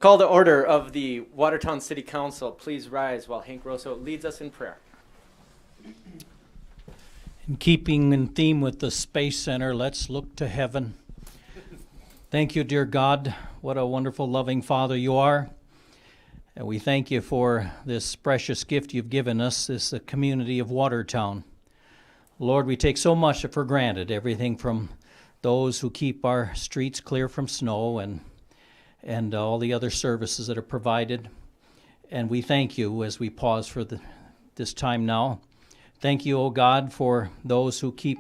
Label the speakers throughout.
Speaker 1: Call to order of the Watertown City Council. Please rise while Hank Rosso leads us in prayer.
Speaker 2: In keeping in theme with the Space Center, let's look to heaven. Thank you, dear God. What a wonderful, loving Father you are. And we thank you for this precious gift you've given us, this community of Watertown. Lord, we take so much for granted, everything from those who keep our streets clear from snow and all the other services that are provided. And we thank you as we pause for this time now. Thank you, O God, for those who keep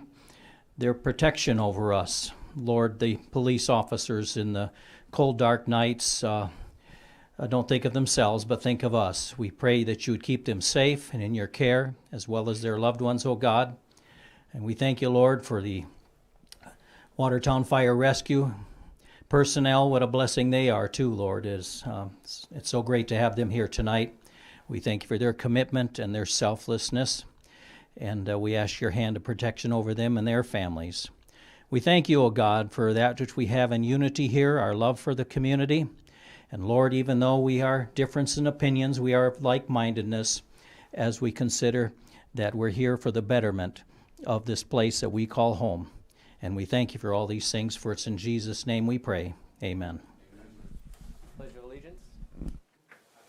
Speaker 2: their protection over us. Lord, the police officers in the cold, dark nights don't think of themselves, but think of us. We pray that you would keep them safe and in your care, as well as their loved ones, O God. And we thank you, Lord, for the Watertown Fire Rescue personnel. What a blessing they are, too, Lord. It's so great to have them here tonight. We thank you for their commitment and their selflessness, and we ask your hand of protection over them and their families. We thank you, O God, for that which we have in unity here, our love for the community. And Lord, even though we are different in opinions, we are of like-mindedness as we consider that we're here for the betterment of this place that we call home. And we thank you for all these things, for it's in Jesus' name we pray. Amen.
Speaker 1: Pledge of allegiance. I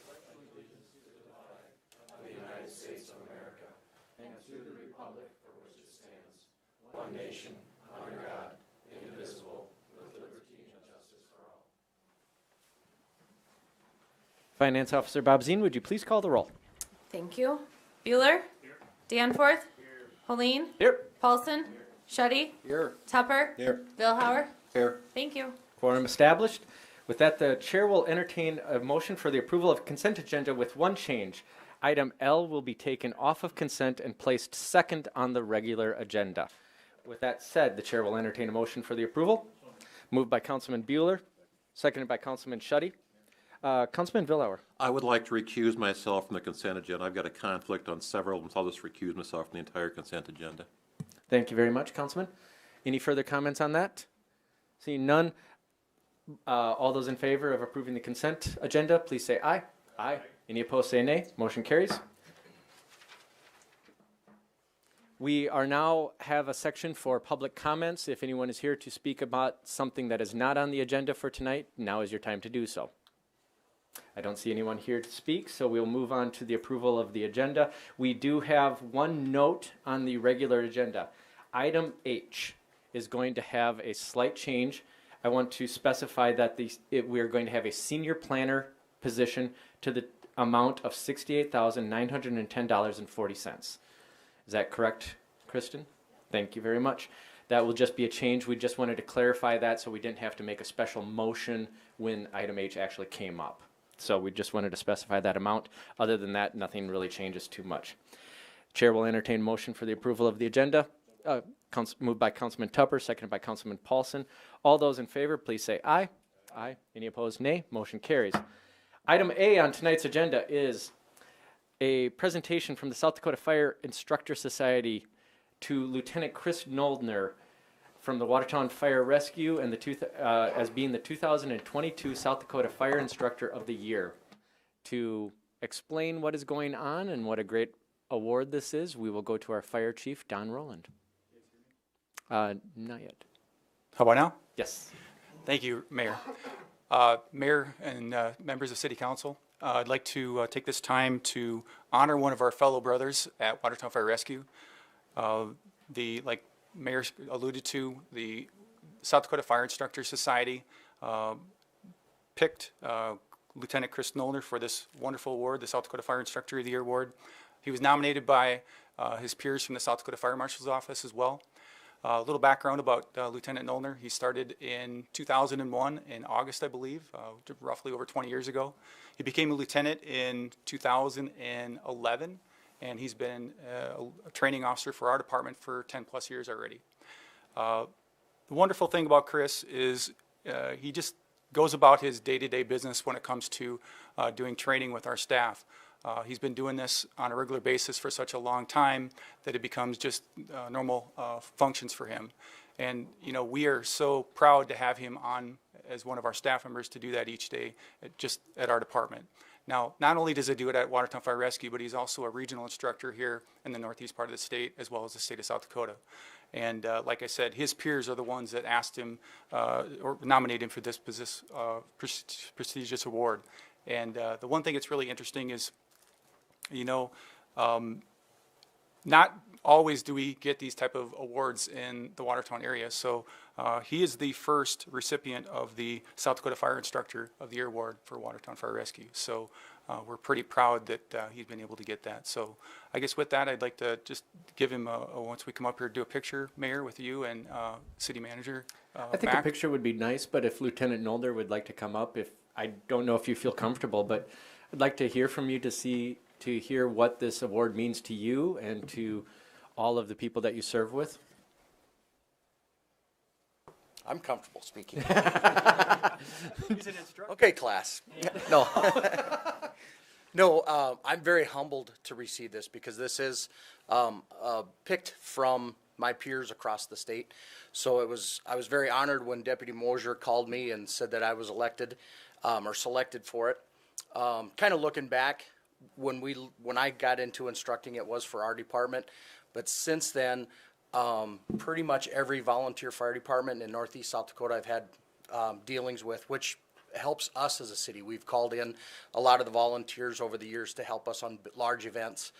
Speaker 1: pledge allegiance to the flag of the United States of America and to the republic for which it stands, one nation, under God, indivisible, with liberty and justice for all. Finance Officer Bob Zine, would you please call the roll?
Speaker 3: Thank you. Bueller? Here. Danforth? Here. Helene?
Speaker 1: Here.
Speaker 3: Paulson? Here. Shuddy?
Speaker 1: Here.
Speaker 3: Tupper?
Speaker 1: Here.
Speaker 3: Billhauer?
Speaker 1: Here.
Speaker 3: Thank you.
Speaker 1: Quorum established. With that, the chair will entertain a motion for the approval of consent agenda with one change. Item L will be taken off of consent and placed second on the regular agenda. With that said, the chair will entertain a motion for the approval. Moved by Councilman Bueller, seconded by Councilman Shuddy. Councilman Billhauer.
Speaker 4: I would like to recuse myself from the consent agenda. I've got a conflict on several of them, so I'll just recuse myself from the entire consent agenda.
Speaker 1: Thank you very much, Councilman. Any further comments on that? Seeing none, all those in favor of approving the consent agenda, please say aye. Aye. Any opposed, say nay. Motion carries. We are now have a section for public comments. If anyone is here to speak about something that is not on the agenda for tonight, now is your time to do so. I don't see anyone here to speak, so we'll move on to the approval of the agenda. We do have one note on the regular agenda. Item H is going to have a slight change. I want to specify that we're going to have a senior planner position to the amount of $68,910.40. Is that correct, Kristen? Thank you very much. That will just be a change. We just wanted to clarify that so we didn't have to make a special motion when item H actually came up. So we just wanted to specify that amount. Other than that, nothing really changes too much. Chair will entertain motion for the approval of the agenda. Moved by Councilman Tupper, seconded by Councilman Paulson. All those in favor, please say aye. Aye. Any opposed, nay. Motion carries. Item A on tonight's agenda is a presentation from the South Dakota Fire Instructor Society to Lieutenant Chris Noldner from the Watertown Fire Rescue and as being the 2022 South Dakota Fire Instructor of the Year. To explain what is going on and what a great award this is, we will go to our Fire Chief, Don Rowland. Not yet.
Speaker 5: How about now?
Speaker 1: Yes.
Speaker 5: Thank you, Mayor. Mayor and members of City Council, I'd like to take this time to honor one of our fellow brothers at Watertown Fire Rescue. Like Mayor alluded to, the South Dakota Fire Instructor Society picked Lieutenant Chris Noldner for this wonderful award, the South Dakota Fire Instructor of the Year award. He was nominated by his peers from the South Dakota Fire Marshal's Office as well. A little background about Lieutenant Noldner. He started in 2001 in August, I believe, roughly over 20 years ago. He became a lieutenant in 2011, and he's been a training officer for our department for 10 plus years already. The wonderful thing about Chris is he just goes about his day-to-day business when it comes to doing training with our staff. He's been doing this on a regular basis for such a long time that it becomes just normal functions for him. And, we are so proud to have him on as one of our staff members to do that each day, just at our department. Now, not only does he do it at Watertown Fire Rescue, but he's also a regional instructor here in the northeast part of the state, as well as the state of South Dakota. And like I said, his peers are the ones that asked him or nominated him for this prestigious award. And the one thing that's really interesting is, not always do we get these type of awards in the Watertown area. So he is the first recipient of the South Dakota Fire Instructor of the Year Award for Watertown Fire Rescue. So we're pretty proud that he's been able to get that. So I guess with that, I'd like to just give him once we come up here, do a picture, Mayor, with you and City Manager
Speaker 1: I think a picture would be nice, but if Lieutenant Nolder would like to come up, I don't know if you feel comfortable, but I'd like to hear from you to hear what this award means to you and to all of the people that you serve with.
Speaker 6: I'm comfortable speaking.
Speaker 5: He's an instructor.
Speaker 6: Okay, class. No. No, I'm very humbled to receive this because this is picked from my peers across the state. So I was very honored when Deputy Mosier called me and said that I was elected or selected for it. Kind of looking back, when I got into instructing, it was for our department, but since then, pretty much every volunteer fire department in Northeast South Dakota I've had dealings with, which helps us as a city. We've called in a lot of the volunteers over the years to help us on large events,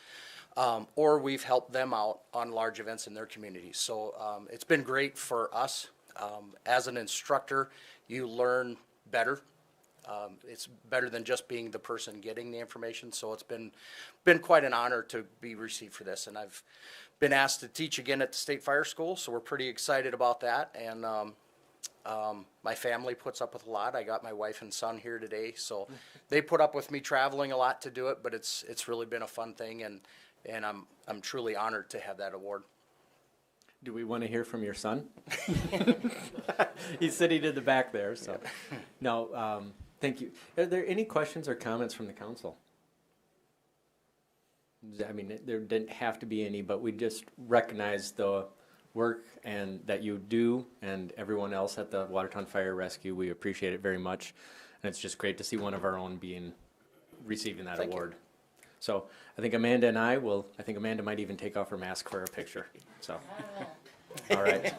Speaker 6: or we've helped them out on large events in their communities. So it's been great for us. As an instructor, you learn better. It's better than just being the person getting the information. So it's been quite an honor to be received for this. And I've been asked to teach again at the State Fire School, so we're pretty excited about that. And my family puts up with a lot. I got my wife and son here today, so they put up with me traveling a lot to do it. But it's really been a fun thing, and I'm truly honored to have that award.
Speaker 1: Do we want to hear from your son? He's sitting in the back there, so. No, thank you. Are there any questions or comments from the council? I mean, there didn't have to be any, but we just recognize the work and that you do and everyone else at the Watertown Fire Rescue. We appreciate it very much. And it's just great to see one of our own receiving that award. So I think Amanda and I think Amanda might even take off her mask for a picture. So, all right.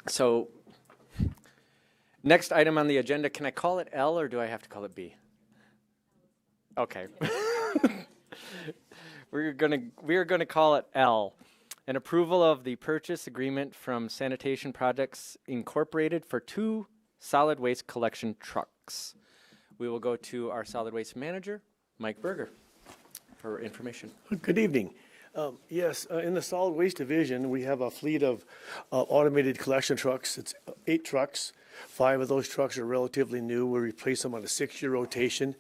Speaker 1: So, next item on the agenda, can I call it L or do I have to call it B? Okay. We are gonna call it L. An approval of the purchase agreement from Sanitation Projects Incorporated for 2 solid waste collection trucks. We will go to our solid waste manager, Mike Berger, for information.
Speaker 7: Good evening. Yes, in the solid waste division, we have a fleet of automated collection trucks. It's 8 trucks. 5 of those trucks are relatively new. We replace them on a 6-year rotation,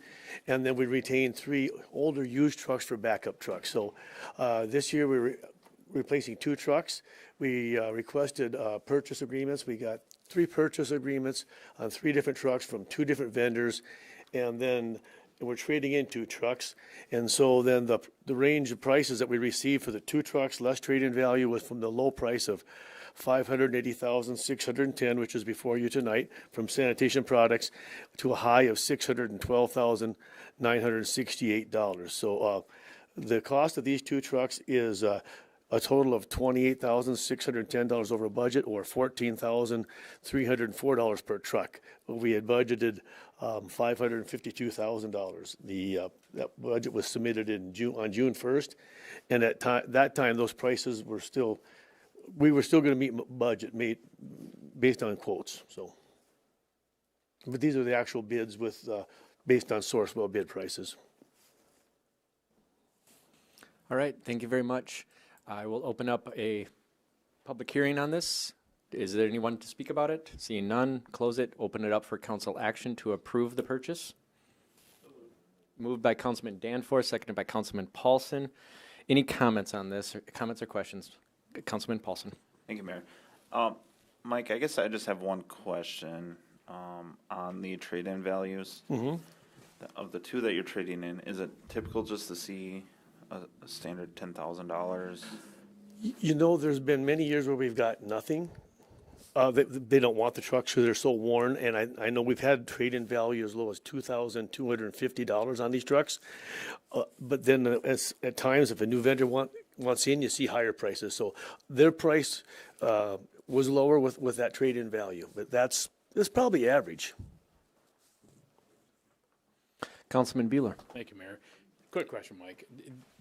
Speaker 7: and then we retain 3 older used trucks for backup trucks. So this year we're replacing 2 trucks. We requested purchase agreements. We got 3 purchase agreements on 3 different trucks from 2 different vendors, and then we're trading in 2 trucks. And so then the range of prices that we received for the 2 trucks, less trade-in value, was from the low price of $580,610, which is before you tonight, from Sanitation Products, to a high of $612,968. So the cost of these two trucks is a total of $28,610 over budget, or $14,304 per truck. We had budgeted $552,000. That budget was submitted on June 1st, and at that time those prices were still, we were still going to meet budget based on quotes. So, but these are the actual bids with based on Sourcewell bid prices.
Speaker 1: All right, thank you very much. I will open up a public hearing on this. Is there anyone to speak about it? Seeing none, close it, open it up for council action to approve the purchase. Moved by Councilman Danforth, seconded by Councilman Paulson. Any comments on this, or comments or questions? Councilman Paulson.
Speaker 8: Thank you, Mayor. Mike, I guess I just have one question on the trade-in values.
Speaker 7: Mm-hmm.
Speaker 8: Of the two that you're trading in, is it typical just to see a standard $10,000?
Speaker 7: You know, there's been many years where we've got nothing. They don't want the trucks because they're so worn, and I know we've had trade-in value as low as $2,250 on these trucks. But then at times, if a new vendor wants in, you see higher prices. So their price was lower with that trade-in value, but that's probably average.
Speaker 1: Councilman Bueller.
Speaker 9: Thank you, Mayor. Quick question, Mike.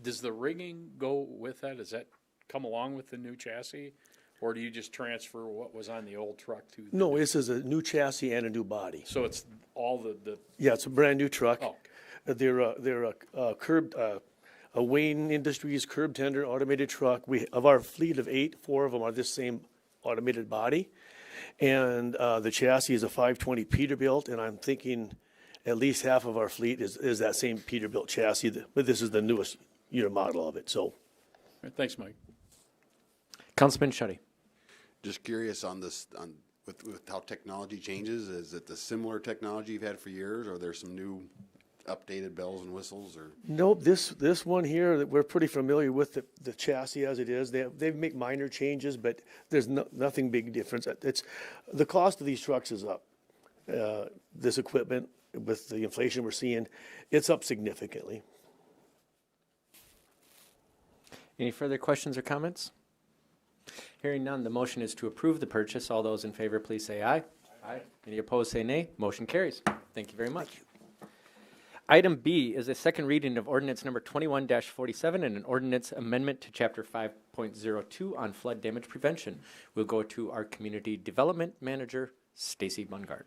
Speaker 9: Does the rigging go with that? Does that come along with the new chassis? Or do you just transfer what was on the old truck to the
Speaker 7: No, this is a new chassis and a new body.
Speaker 9: So it's all the
Speaker 7: Yeah, it's a brand new truck.
Speaker 9: Oh,
Speaker 7: They're a curb, a Wayne Industries curb tender automated truck. Of our fleet of 8, 4 of them are this same automated body, and the chassis is a 520 Peterbilt, and I'm thinking at least half of our fleet is that same Peterbilt chassis, but this is the newest year model of it. So,
Speaker 9: thanks, Mike.
Speaker 1: Councilman Shetty.
Speaker 10: Just curious on this, with how technology changes. Is it the similar technology you've had for years, or are there some new updated bells and whistles? Or
Speaker 7: nope, this one here that we're pretty familiar with the chassis as it is. They make minor changes, but there's nothing big difference. It's the cost of these trucks is up. This equipment, with the inflation we're seeing, it's up significantly.
Speaker 1: Any further questions or comments? Hearing none, the motion is to approve the purchase. All those in favor, please say aye. Aye. Any opposed, say nay. Motion carries. Thank you very much. Item B is a second reading of ordinance number 21-47 and an ordinance amendment to chapter 5.02 on flood damage prevention. We'll go to our community development manager, Stacy Bungard.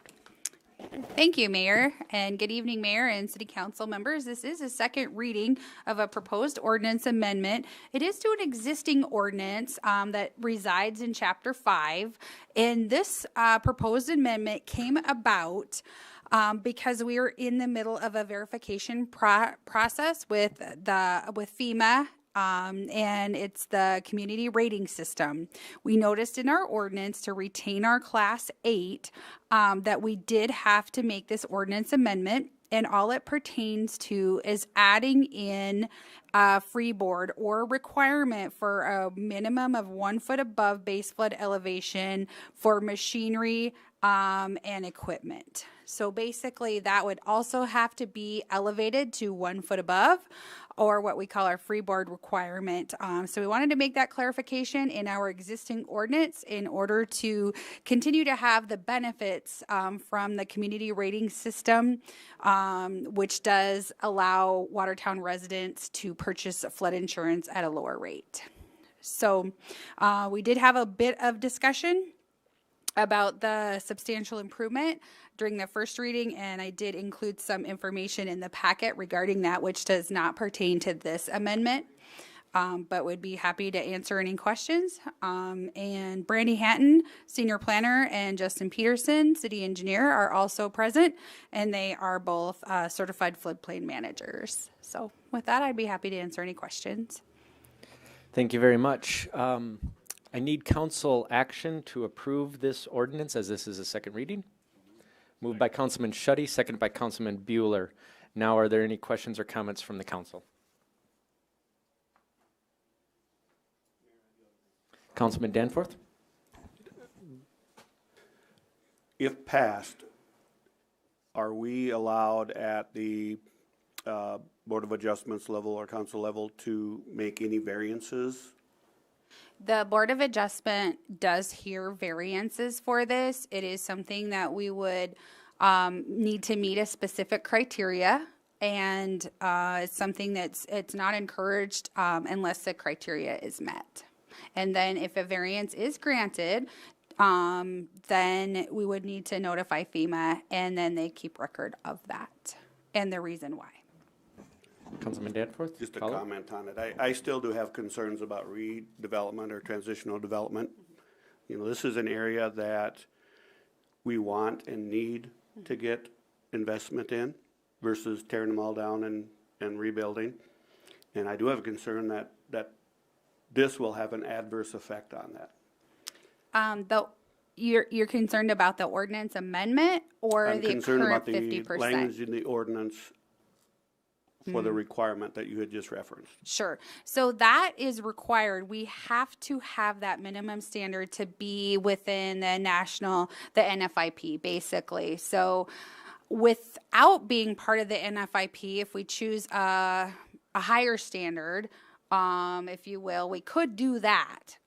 Speaker 11: Thank you, Mayor, and good evening, Mayor and City Council members. This is a second reading of a proposed ordinance amendment. It is to an existing ordinance that resides in Chapter 5, and this proposed amendment came about because we are in the middle of a verification process with FEMA. And it's the community rating system. We noticed in our ordinance to retain our Class 8 that we did have to make this ordinance amendment, and all it pertains to is adding in a freeboard or requirement for a minimum of 1 foot above base flood elevation for machinery and equipment. So basically that would also have to be elevated to 1 foot above, or what we call our freeboard requirement. So we wanted to make that clarification in our existing ordinance in order to continue to have the benefits from the community rating system, which does allow Watertown residents to purchase flood insurance at a lower rate. So we did have a bit of discussion about the substantial improvement during the first reading, and I did include some information in the packet regarding that, which does not pertain to this amendment, but would be happy to answer any questions. And Brandy Hatton, Senior Planner, and Justin Peterson, City Engineer, are also present, and they are both certified floodplain managers. So with that, I'd be happy to answer any questions.
Speaker 1: Thank you very much. I need council action to approve this ordinance as this is a second reading. Moved by Councilman Shetty, seconded by Councilman Bueller. Now, are there any questions or comments from the council? Councilman Danforth?
Speaker 12: if passed, are we allowed at the Board of Adjustments level or council level to make any variances?
Speaker 11: The Board of Adjustment does hear variances for this. It is something that we would need to meet a specific criteria, and it's something it's not encouraged unless the criteria is met. And then if a variance is granted, then we would need to notify FEMA, and then they keep record of that and the reason why.
Speaker 1: Councilman Danforth?
Speaker 12: Just a comment on it. I still do have concerns about redevelopment or transitional development. You know, this is an area that we want and need to get investment in versus tearing them all down and rebuilding. And I do have a concern that this will have an adverse effect on that.
Speaker 11: You're concerned about the ordinance amendment or
Speaker 12: I'm
Speaker 11: the
Speaker 12: concerned
Speaker 11: current
Speaker 12: about the
Speaker 11: 50%?
Speaker 12: language in the ordinance for the requirement that you had just referenced.
Speaker 11: Sure. So that is required. We have to have that minimum standard to be within the NFIP, basically. So without being part of the NFIP, if we choose a higher standard, if you will, we could do that.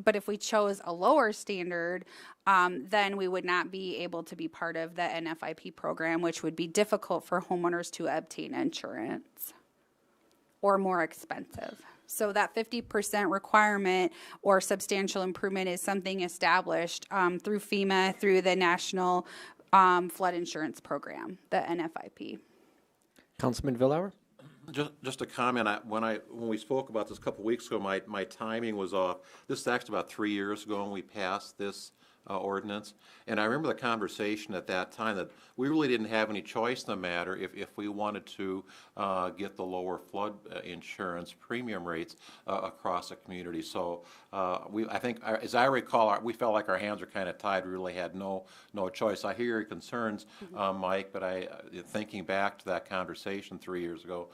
Speaker 11: But if we chose a lower standard, then we would not be able to be part of the NFIP program, which would be difficult for homeowners to obtain insurance or more expensive. So that 50% requirement or substantial improvement is something established through FEMA, through the National Flood Insurance Program, the NFIP.
Speaker 1: Councilman Villauer?
Speaker 4: Just a comment. When we spoke about this a couple weeks ago, my timing was off. This is actually about 3 years ago when we passed this ordinance, and I remember the conversation at that time that we really didn't have any choice in the matter if we wanted to get the lower flood insurance premium rates across the community. So I think, as I recall, we felt like our hands were kind of tied. We really had no choice. I hear your concerns, Mike, but thinking back to that conversation 3 years ago,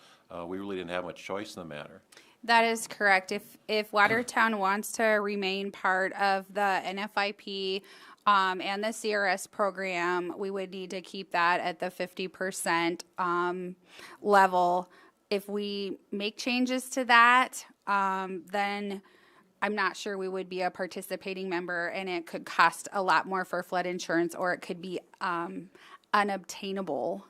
Speaker 4: we really didn't have much choice in the matter.
Speaker 11: That is correct. If Watertown wants to remain part of the NFIP and the CRS program, we would need to keep that at the 50% level. If we make changes to that, then I'm not sure we would be a participating member, and it could cost a lot more for flood insurance, or it could be unobtainable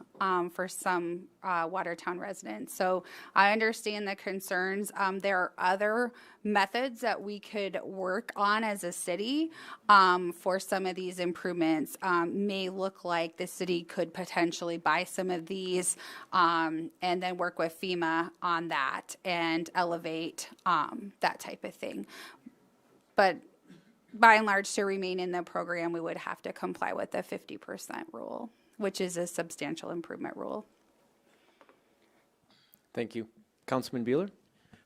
Speaker 11: for some Watertown residents. So I understand the concerns. There are other methods that we could work on as a city for some of these improvements. May look like the city could potentially buy some of these and then work with FEMA on that and elevate that type of thing. But by and large, to remain in the program, we would have to comply with the 50% rule, which is a substantial improvement rule.
Speaker 1: Thank you. Councilman Bueller?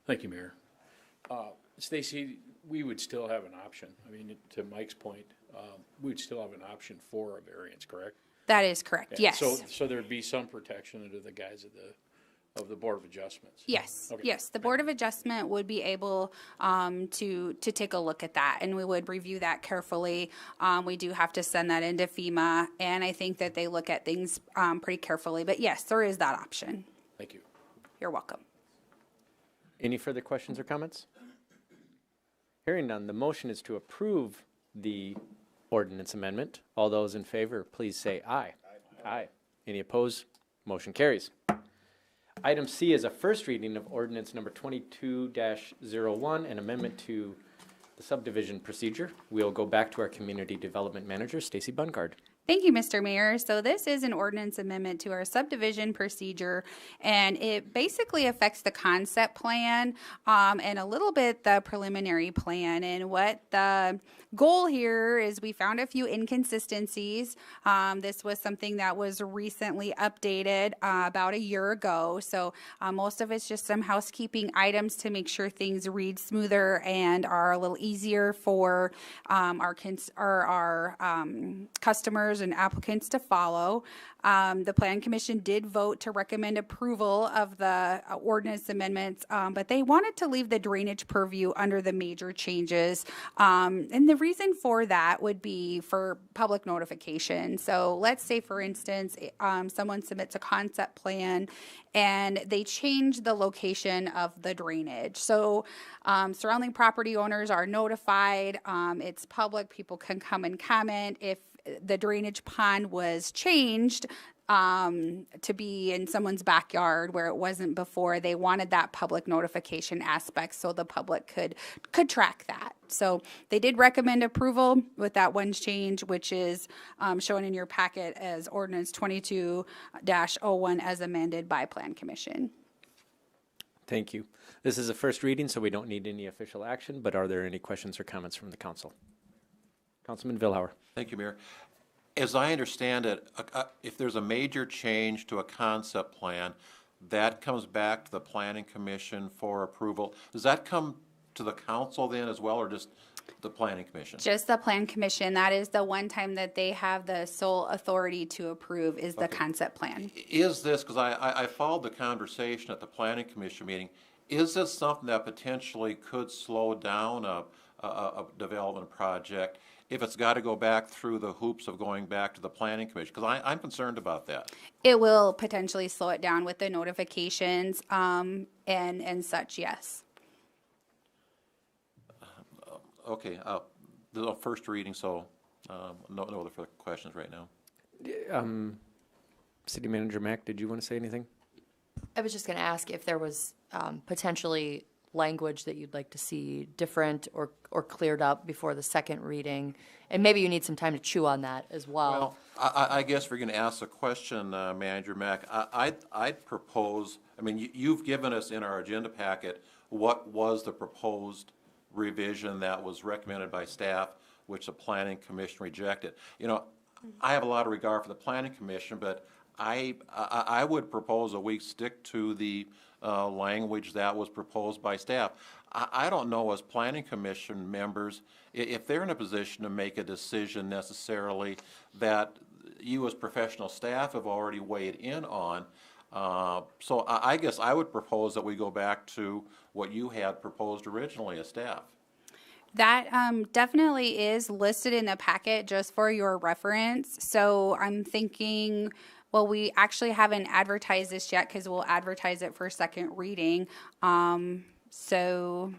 Speaker 9: Thank you, Mayor. Stacy, we would still have an option. I mean, to Mike's point, we would still have an option for a variance, correct?
Speaker 11: That is correct,
Speaker 9: Yeah.
Speaker 11: yes.
Speaker 9: So there'd be some protection under the guise of the Board of Adjustments.
Speaker 11: Yes,
Speaker 9: Okay.
Speaker 11: yes. The Board of Adjustment would be able to take a look at that, and we would review that carefully. We do have to send that into FEMA, and I think that they look at things pretty carefully. But yes, there is that option.
Speaker 9: Thank you.
Speaker 11: You're welcome.
Speaker 1: Any further questions or comments? Hearing none, the motion is to approve the ordinance amendment. All those in favor, please say aye. Aye. Any opposed? Motion carries. Item C is a first reading of ordinance number 22-01, an amendment to the subdivision procedure. We'll go back to our community development manager, Stacy Bungard.
Speaker 11: Thank you, Mr. Mayor. So this is an ordinance amendment to our subdivision procedure, and it basically affects the concept plan and a little bit the preliminary plan. And what the goal here is, we found a few inconsistencies. This was something that was recently updated about a year ago. So most of it's just some housekeeping items to make sure things read smoother and are a little easier for our customers owners and applicants to follow. The Plan Commission did vote to recommend approval of the ordinance amendments, but they wanted to leave the drainage purview under the major changes. And the reason for that would be for public notification. So let's say, for instance, someone submits a concept plan and they change the location of the drainage. So surrounding property owners are notified. It's public. People can come and comment. If the drainage pond was changed to be in someone's backyard where it wasn't before, they wanted that public notification aspect so the public could track that. So they did recommend approval with that one change, which is shown in your packet as Ordinance 22-01 as amended by Plan Commission.
Speaker 1: Thank you. This is a first reading, so we don't need any official action, but are there any questions or comments from the council? Councilman Vilhauer.
Speaker 4: Thank you, Mayor. As I understand it, if there's a major change to a concept plan, that comes back to the Planning Commission for approval. Does that come to the council then as well, or just the Planning Commission?
Speaker 11: Just the Plan Commission. That is the one time that they have the sole authority to approve is the concept plan.
Speaker 4: Is this, because I followed the conversation at the Planning Commission meeting, is this something that potentially could slow down a development project if it's got to go back through the hoops of going back to the Planning Commission? Because I'm concerned about that.
Speaker 11: It will potentially slow it down with the notifications and such, yes.
Speaker 4: Okay, the first reading, so no other further questions right now.
Speaker 1: City Manager Mack, did you want to say anything?
Speaker 13: I was just going to ask if there was potentially language that you'd like to see different or cleared up before the second reading, and maybe you need some time to chew on that as well.
Speaker 4: Well, I guess we're going to ask a question, Manager Mack. I'd propose, I mean, you've given us in our agenda packet what was the proposed revision that was recommended by staff, which the Planning Commission rejected. You know, I have a lot of regard for the Planning Commission, but I would propose that we stick to the language that was proposed by staff. I don't know, as Planning Commission members, if they're in a position to make a decision necessarily that you as professional staff have already weighed in on. So I guess I would propose that we go back to what you had proposed originally as staff.
Speaker 11: That definitely is listed in the packet just for your reference. So I'm thinking, well, we actually haven't advertised this yet because we'll advertise it for second reading. So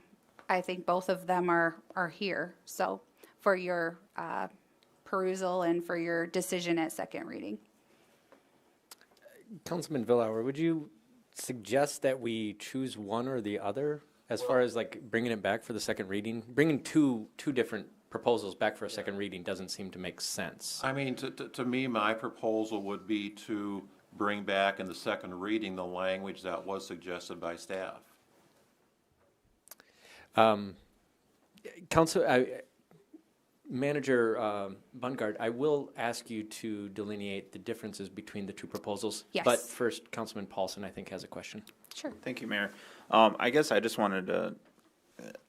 Speaker 11: I think both of them are here. So for your perusal and for your decision at second reading.
Speaker 1: Councilman Vilhauer, would you suggest that we choose one or the other as far as like bringing it back for the second reading? Bringing two different proposals back for a second reading doesn't seem to make sense.
Speaker 4: I mean, to me, my proposal would be to bring back in the second reading the language that was suggested by staff.
Speaker 1: Manager Bungard, I will ask you to delineate the differences between the two proposals.
Speaker 11: Yes.
Speaker 1: But first, Councilman Paulson, I think, has a question.
Speaker 11: Sure.
Speaker 8: Thank you, Mayor. I guess I just wanted to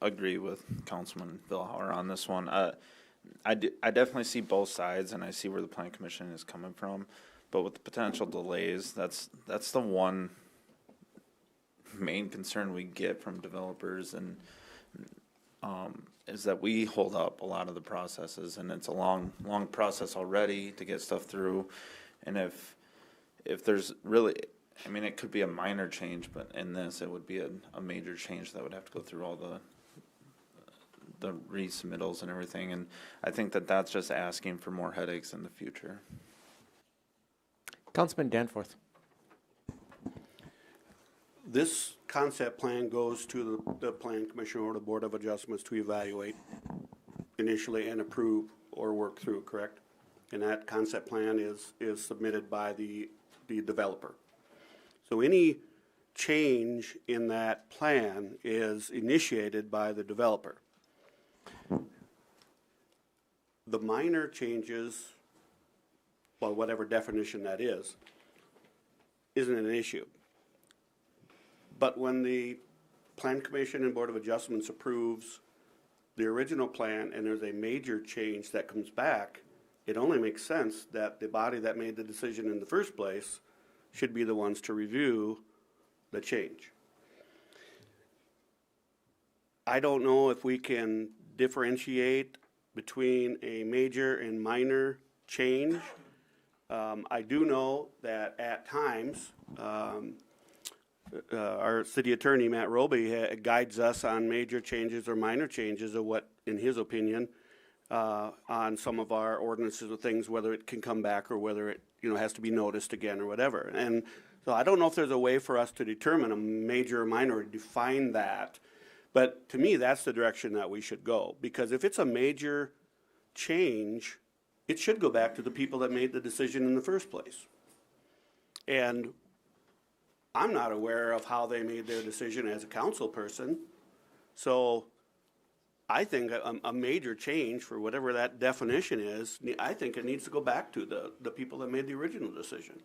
Speaker 8: agree with Councilman Vilhauer on this one. I definitely see both sides, and I see where the Planning Commission is coming from. But with the potential delays, that's the one main concern we get from developers, and is that we hold up a lot of the processes, and it's a long process already to get stuff through. And if there's really, I mean, it could be a minor change, but in this, it would be a major change that would have to go through all the resubmittals and everything. And I think that that's just asking for more headaches in the future.
Speaker 1: Councilman Danforth.
Speaker 12: This concept plan goes to the Plan Commission or the Board of Adjustments to evaluate initially and approve or work through, correct? And that concept plan is submitted by the developer. So any change in that plan is initiated by the developer. The minor changes, well, whatever definition that is, isn't an issue. But when the Plan Commission and Board of Adjustments approves the original plan and there's a major change that comes back, it only makes sense that the body that made the decision in the first place should be the ones to review the change. I don't know if we can differentiate between a major and minor change. I do know that at times, our city attorney, Matt Roby, guides us on major changes or minor changes of what, in his opinion, on some of our ordinances or things, whether it can come back or whether it, has to be noticed again or whatever. And so I don't know if there's a way for us to determine a major or minor or define that. But to me, that's the direction that we should go. Because if it's a major change, it should go back to the people that made the decision in the first place. And I'm not aware of how they made their decision as a council person. So I think a major change, for whatever that definition is, I think it needs to go back to the people that made the original decision.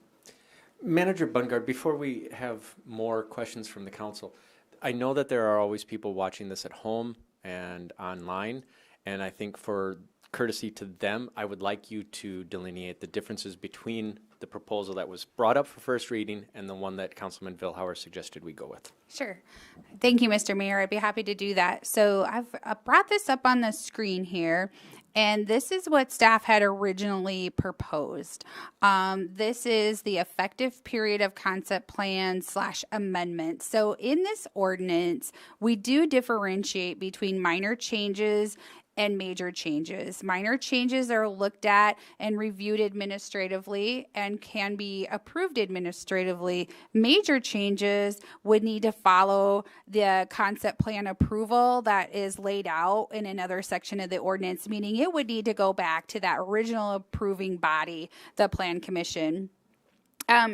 Speaker 1: Manager Bungard, before we have more questions from the council, I know that there are always people watching this at home and online, and I think for courtesy to them, I would like you to delineate the differences between the proposal that was brought up for first reading and the one that Councilman Vilhauer suggested we go with.
Speaker 11: Sure. Thank you, Mr. Mayor. I'd be happy to do that. So I've brought this up on the screen here, and this is what staff had originally proposed. This is the effective period of concept plan / amendment. So in this ordinance, we do differentiate between minor changes and major changes. Minor changes are looked at and reviewed administratively and can be approved administratively. Major changes would need to follow the concept plan approval that is laid out in another section of the ordinance, meaning it would need to go back to that original approving body, the Plan Commission.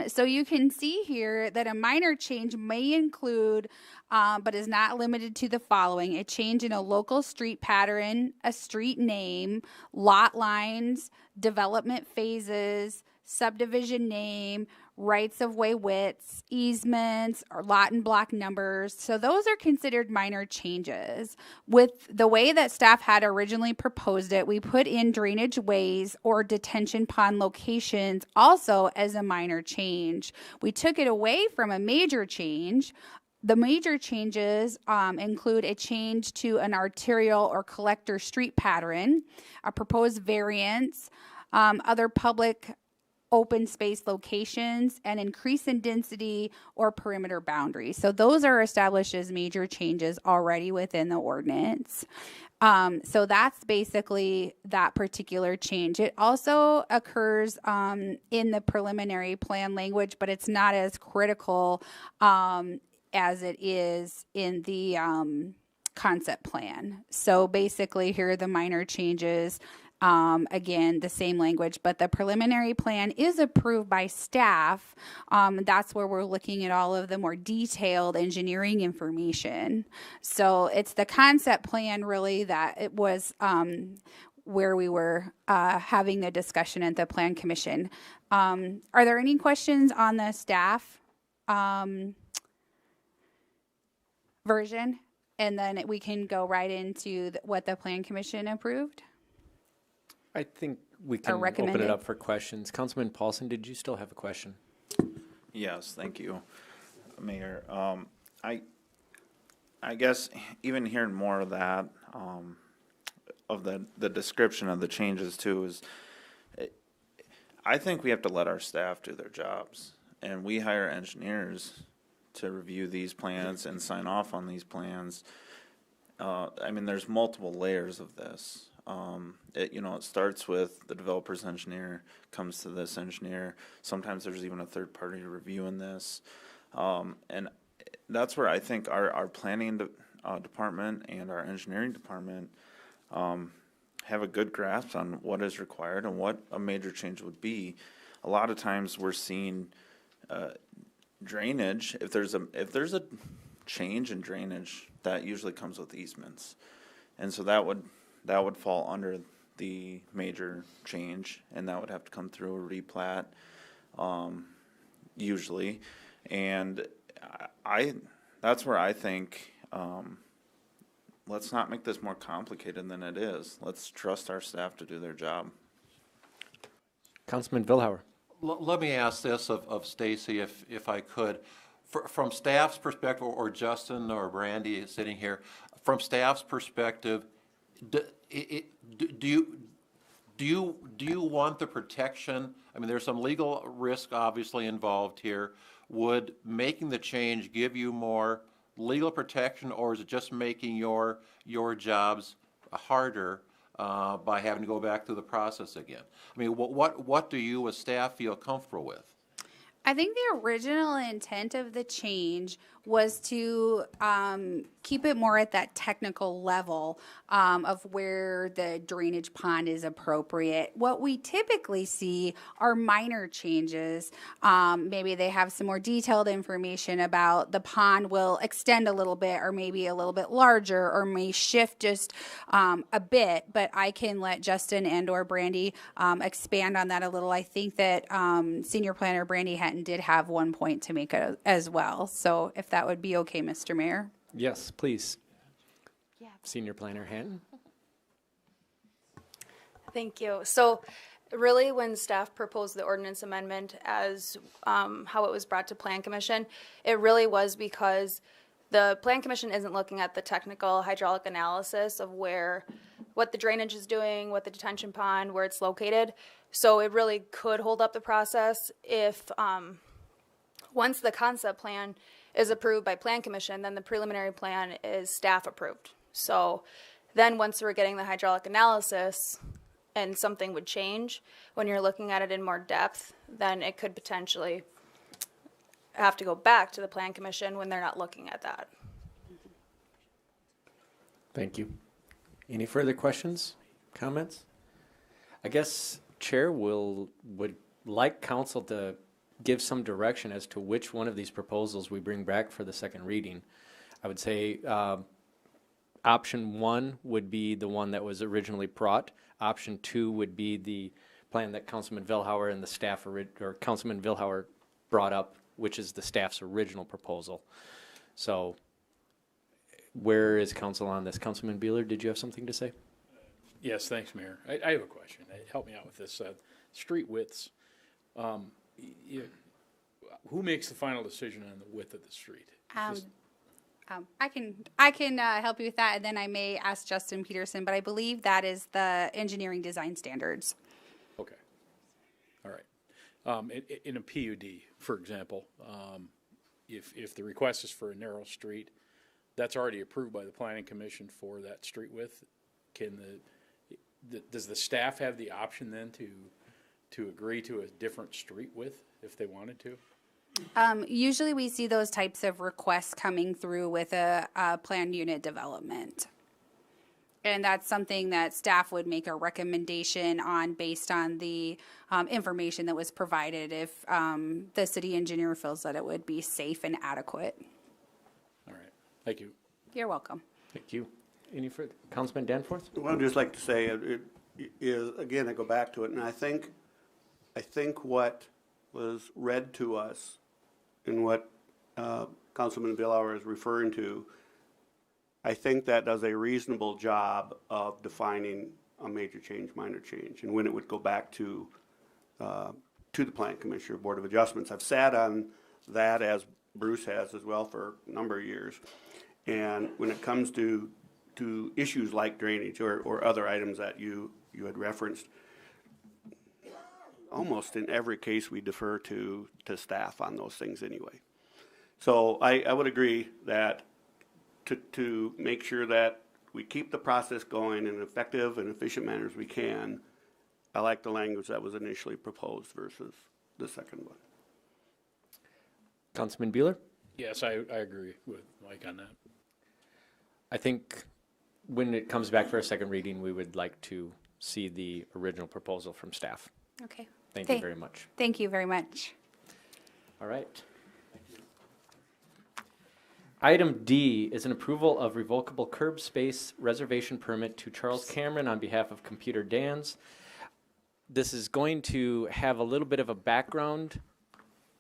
Speaker 11: So you can see here that a minor change may include, but is not limited to the following: a change in a local street pattern, a street name, lot lines, development phases, subdivision name, rights of way widths, easements, or lot and block numbers. So those are considered minor changes. With the way that staff had originally proposed it, we put in drainage ways or detention pond locations also as a minor change. We took it away from a major change. The major changes include a change to an arterial or collector street pattern, a proposed variance, other public open space locations, and increase in density or perimeter boundaries. So those are established as major changes already within the ordinance. So that's basically that particular change. It also occurs in the preliminary plan language, but it's not as critical as it is in the concept plan. So basically here are the minor changes. Again, the same language, but the preliminary plan is approved by staff. That's where we're looking at all of the more detailed engineering information. So it's the concept plan really that it was where we were having the discussion at the Plan Commission. Are there any questions on the staff version? And then we can go right into what the Plan Commission approved.
Speaker 1: I think we can open it up for questions. Councilman Paulson, did you still have a question?
Speaker 8: Yes, thank you, Mayor. I guess even hearing more of that, of the description of the changes too, is I think we have to let our staff do their jobs, and we hire engineers to review these plans and sign off on these plans. I mean, there's multiple layers of this. It starts with the developer's engineer, comes to this engineer. Sometimes there's even a third party reviewing this. And that's where I think our planning department and our engineering department have a good grasp on what is required and what a major change would be. A lot of times we're seeing drainage. If there's a change in drainage, that usually comes with easements. And so that would fall under the major change, and that would have to come through a replat, usually. And that's where I think, let's not make this more complicated than it is. Let's trust our staff to do their job.
Speaker 1: Councilman Vilhauer.
Speaker 4: Let me ask this of Stacy, if I could. From staff's perspective, or Justin or Brandy sitting here, from staff's perspective, do you want the protection? I mean, there's some legal risk obviously involved here. Would making the change give you more legal protection, or is it just making your jobs harder by having to go back through the process again? I mean, what do you as staff feel comfortable with?
Speaker 11: I think the original intent of the change was to keep it more at that technical level of where the drainage pond is appropriate. What we typically see are minor changes. Maybe they have some more detailed information about the pond will extend a little bit, or maybe a little bit larger, or may shift just a bit. But I can let Justin and or Brandy expand on that a little. I think that Senior Planner Brandy Hatton did have one point to make as well. So if that would be okay, Mr. Mayor.
Speaker 1: Yes, please. Yeah. Senior Planner Hatton.
Speaker 14: Thank you. So really, when staff proposed the ordinance amendment as how it was brought to Plan Commission, it really was because the Plan Commission isn't looking at the technical hydraulic analysis of what the drainage is doing, what the detention pond, where it's located. So it really could hold up the process if once the concept plan is approved by Plan Commission, then the preliminary plan is staff approved. So then once we're getting the hydraulic analysis and something would change, when you're looking at it in more depth, then it could potentially have to go back to the Plan Commission when they're not looking at that.
Speaker 1: Thank you. Any further questions, comments? I guess Chair would like council to give some direction as to which one of these proposals we bring back for the second reading. I would say option 1 would be the one that was originally brought. Option 2 would be the plan that Councilman Vilhauer and the staff, or Councilman Vilhauer brought up, which is the staff's original proposal. So where is council on this? Councilman Beeler, did you have something to say?
Speaker 9: Yes, thanks, Mayor. I have a question. Help me out with this. Street widths. Who makes the final decision on the width of the street?
Speaker 11: I can help you with that, and then I may ask Justin Peterson, but I believe that is the engineering design standards.
Speaker 9: Okay. All right. In a PUD, for example, if the request is for a narrow street, that's already approved by the Planning Commission for that street width. Does the staff have the option then to agree to a different street width if they wanted to?
Speaker 11: Usually we see those types of requests coming through with a planned unit development. And that's something that staff would make a recommendation on based on the information that was provided if the city engineer feels that it would be safe and adequate.
Speaker 9: All right. Thank you.
Speaker 11: You're welcome.
Speaker 1: Thank you. Any further? Councilman Danforth?
Speaker 12: What I'd just like to say is, again, I go back to it, and I think what was read to us and what Councilman Vilhauer is referring to, I think that does a reasonable job of defining a major change, minor change, and when it would go back to the Plan Commission or Board of Adjustments. I've sat on that, as Bruce has as well, for a number of years, and when it comes to issues like drainage or other items that you had referenced, almost in every case we defer to staff on those things anyway. So I would agree that to make sure that we keep the process going in an effective and efficient manner as we can, I like the language that was initially proposed versus the second one.
Speaker 1: Councilman Beeler?
Speaker 9: Yes, I agree with Mike on that.
Speaker 1: I think when it comes back for a second reading, we would like to see the original proposal from staff.
Speaker 11: Okay.
Speaker 1: Thank you very much.
Speaker 11: Thank you very much.
Speaker 1: All right. Item D is an approval of revocable curb space reservation permit to Charles Cameron on behalf of Computer Dan's. This is going to have a little bit of a background,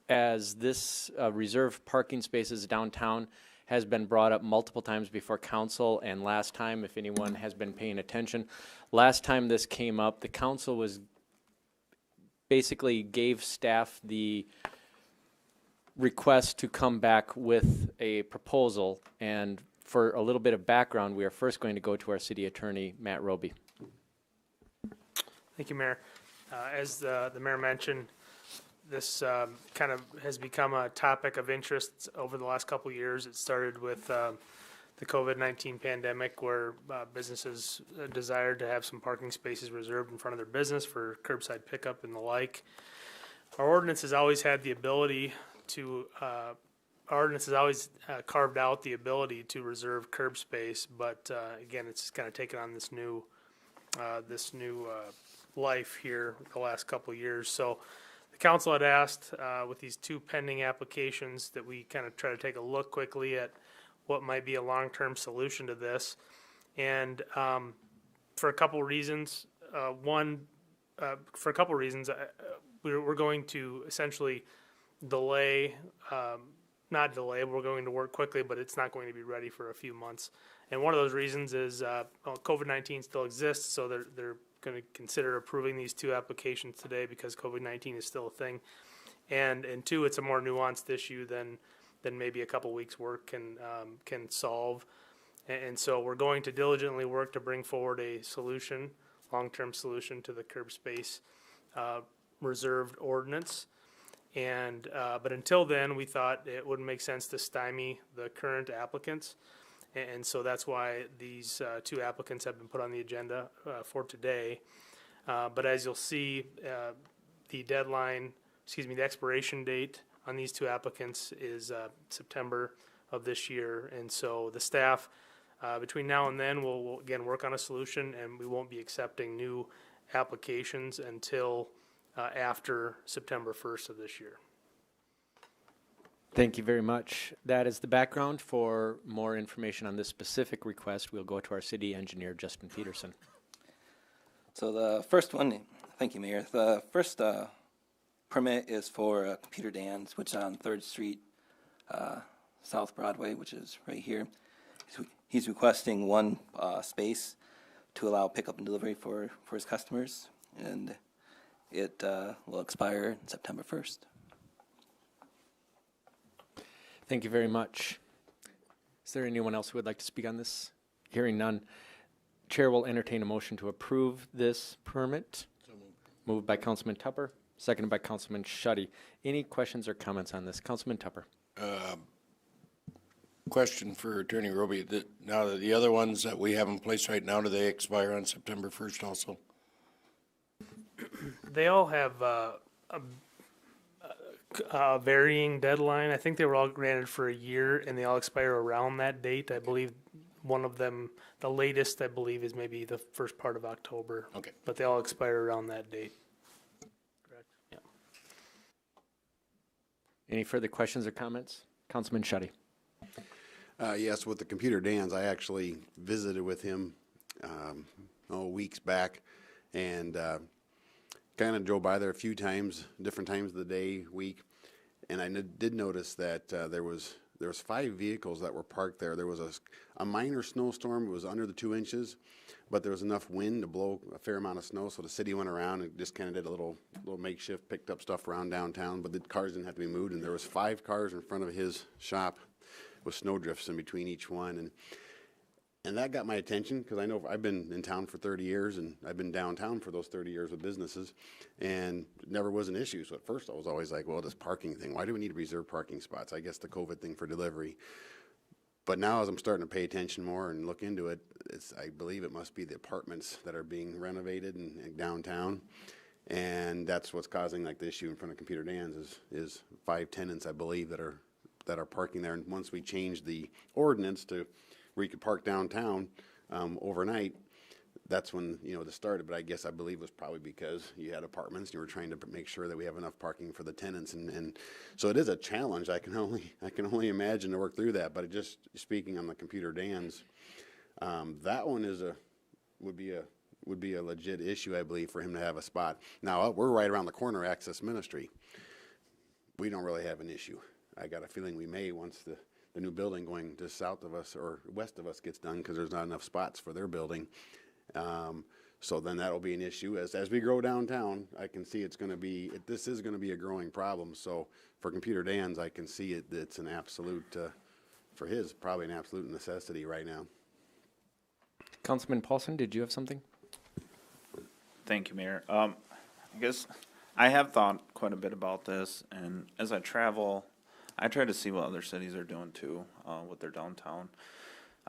Speaker 1: as this reserved parking spaces downtown has been brought up multiple times before council, and last time, if anyone has been paying attention, last time this came up, the council was basically gave staff the request to come back with a proposal. And for a little bit of background, we are first going to go to our city attorney, Matt Roby.
Speaker 15: Thank you, Mayor. As the mayor mentioned, this kind of has become a topic of interest over the last couple of years. It started with the COVID-19 pandemic, where businesses desired to have some parking spaces reserved in front of their business for curbside pickup and the like. Our ordinance has always had the ability to, carved out the ability to reserve curb space, but again, it's just kind of taken on this new life here the last couple of years. So the council had asked with these two pending applications that we kind of try to take a look quickly at what might be a long-term solution to this. And for a couple of reasons, we're going to essentially delay, not delay, we're going to work quickly, but it's not going to be ready for a few months. And one of those reasons is COVID-19 still exists, so they're going to consider approving these two applications today because COVID-19 is still a thing. And two, it's a more nuanced issue than maybe a couple weeks work can solve. And so we're going to diligently work to bring forward a solution, long-term solution to the curb space reserved ordinance. And but until then, we thought it wouldn't make sense to stymie the current applicants. And so that's why these two applicants have been put on the agenda for today. But as you'll see, the expiration date on these two applicants is September of this year. And so the staff, between now and then, will again work on a solution, and we won't be accepting new applications until after September 1st of this year.
Speaker 1: Thank you very much. That is the background. For more information on this specific request, we'll go to our city engineer, Justin Peterson.
Speaker 16: So the first one, thank you, Mayor. The first permit is for Computer Dan's, which is on 3rd Street, South Broadway, which is right here. He's requesting one space to allow pickup and delivery for his customers, and it will expire September 1st.
Speaker 1: Thank you very much. Is there anyone else who would like to speak on this? Hearing none, Chair will entertain a motion to approve this permit. Moved by Councilman Tupper, seconded by Councilman Schutte. Any questions or comments on this? Councilman Tupper.
Speaker 17: Question for Attorney Roby. Now, the other ones that we have in place right now, do they expire on September 1st also?
Speaker 15: They all have a varying deadline. I think they were all granted for a year, and they all expire around that date. I believe one of them, the latest, I believe, is maybe the first part of October.
Speaker 17: Okay.
Speaker 15: But they all expire around that date. Correct. Yeah.
Speaker 1: Any further questions or comments? Councilman Schutte.
Speaker 10: Yes, with the Computer Dan's, I actually visited with him weeks back, and kind of drove by there a few times, different times of the day, week, and I did notice that there was 5 vehicles that were parked there. There was a minor snowstorm. It was under the 2 inches, but there was enough wind to blow a fair amount of snow, so the city went around and just kind of did a little makeshift, picked up stuff around downtown, but the cars didn't have to be moved, and there was 5 cars in front of his shop with snow drifts in between each one, and that got my attention because I know I've been in town for 30 years and I've been downtown for those 30 years with businesses, and it never was an issue. So at first I was always like, well, this parking thing, why do we need to reserve parking spots? I guess the COVID thing for delivery. But now as I'm starting to pay attention more and look into it, I believe it must be the apartments that are being renovated in downtown. And that's what's causing like the issue in front of Computer Dan's is 5 tenants, I believe, that are parking there. And once we change the ordinance to where you could park downtown overnight, that's when this started. But I believe it was probably because you had apartments and you were trying to make sure that we have enough parking for the tenants, and so it is a challenge. I can only imagine to work through that. But just speaking on the Computer Dan's, that one would be a legit issue, I believe, for him to have a spot. Now we're right around the corner, Access Ministry. We don't really have an issue. I got a feeling we may once the new building going just south of us or west of us gets done, because there's not enough spots for their building. So then that'll be an issue. As we grow downtown, I can see it's gonna be, this is gonna be a growing problem. So for Computer Dan's, I can see it's an absolute, for his, probably an absolute necessity right now.
Speaker 1: Councilman Paulson, did you have something?
Speaker 8: Thank you, Mayor. I guess I have thought quite a bit about this, and as I travel, I try to see what other cities are doing too, with their downtown.